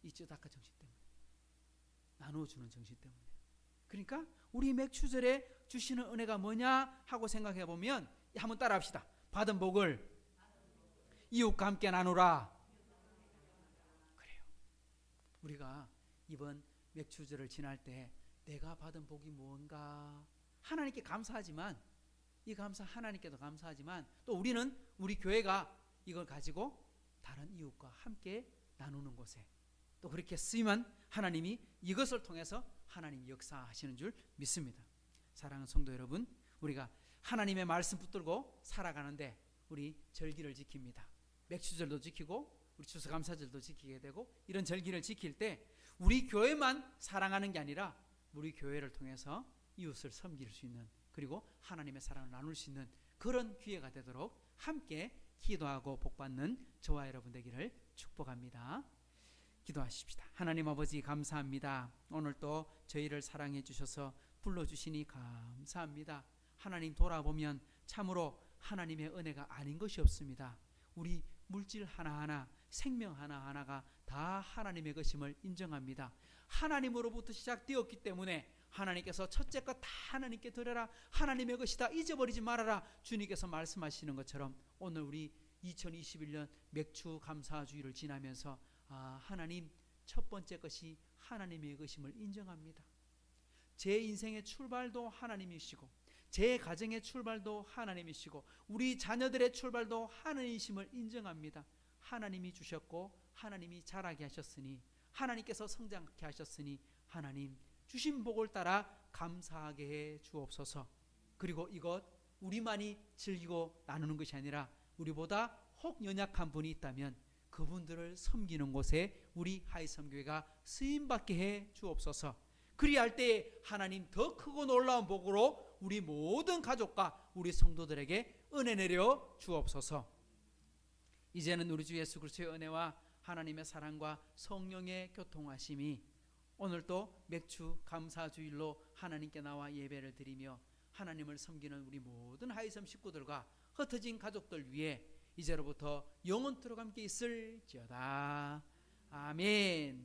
Speaker 1: 이 쯔다카 정신 때문에. 나눠주는 정신 때문에. 그러니까 우리 맥추절에 주시는 은혜가 뭐냐 하고 생각해 보면 한번 따라 합시다. 받은 복을 이웃과 함께 나누라. 그래요. 우리가 이번 맥추절을 지날 때 내가 받은 복이 뭔가 하나님께 감사하지만 이 감사 하나님께도 감사하지만 또 우리는 우리 교회가 이걸 가지고 다른 이웃과 함께 나누는 곳에 또 그렇게 쓰임한 하나님이 이것을 통해서 하나님 역사하시는 줄 믿습니다. 사랑하는 성도 여러분, 우리가 하나님의 말씀 붙들고 살아가는데 우리 절기를 지킵니다. 맥주절도 지키고 우리 추수감사절도 지키게 되고, 이런 절기를 지킬 때 우리 교회만 사랑하는 게 아니라 우리 교회를 통해서 이웃을 섬길 수 있는, 그리고 하나님의 사랑을 나눌 수 있는 그런 기회가 되도록 함께 기도하고 복받는 저와 여러분 되기를 축복합니다. 기도하십시다. 하나님 아버지, 감사합니다. 오늘 또 저희를 사랑해 주셔서 불러주시니 감사합니다. 하나님, 돌아보면 참으로 하나님의 은혜가 아닌 것이 없습니다. 우리 물질 하나하나, 생명 하나하나가 다 하나님의 것임을 인정합니다. 하나님으로부터 시작되었기 때문에 하나님께서 첫째 것 다 하나님께 드려라, 하나님의 것이다, 잊어버리지 말아라, 주님께서 말씀하시는 것처럼 오늘 우리 2021년 맥주 감사주의를 지나면서 하나님, 첫 번째 것이 하나님의 것임을 인정합니다. 제 인생의 출발도 하나님이시고, 제 가정의 출발도 하나님이시고, 우리 자녀들의 출발도 하나님이심을 인정합니다. 하나님이 주셨고 하나님이 자라게 하셨으니, 하나님께서 성장케 하셨으니 하나님 주신 복을 따라 감사하게 해 주옵소서. 그리고 이것 우리만이 즐기고 나누는 것이 아니라 우리보다 혹 연약한 분이 있다면 그분들을 섬기는 곳에 우리 하이섬교회가 쓰임받게 해 주옵소서. 그리할 때에 하나님 더 크고 놀라운 복으로 우리 모든 가족과 우리 성도들에게 은혜 내려 주옵소서. 이제는 우리 주 예수 그리스도의 은혜와 하나님의 사랑과 성령의 교통하심이 오늘도 맥주 감사주일로 하나님께 나와 예배를 드리며 하나님을 섬기는 우리 모든 하이섬 식구들과 흩어진 가족들 위해 이제로부터 영원토록 함께 있을지어다. 아멘.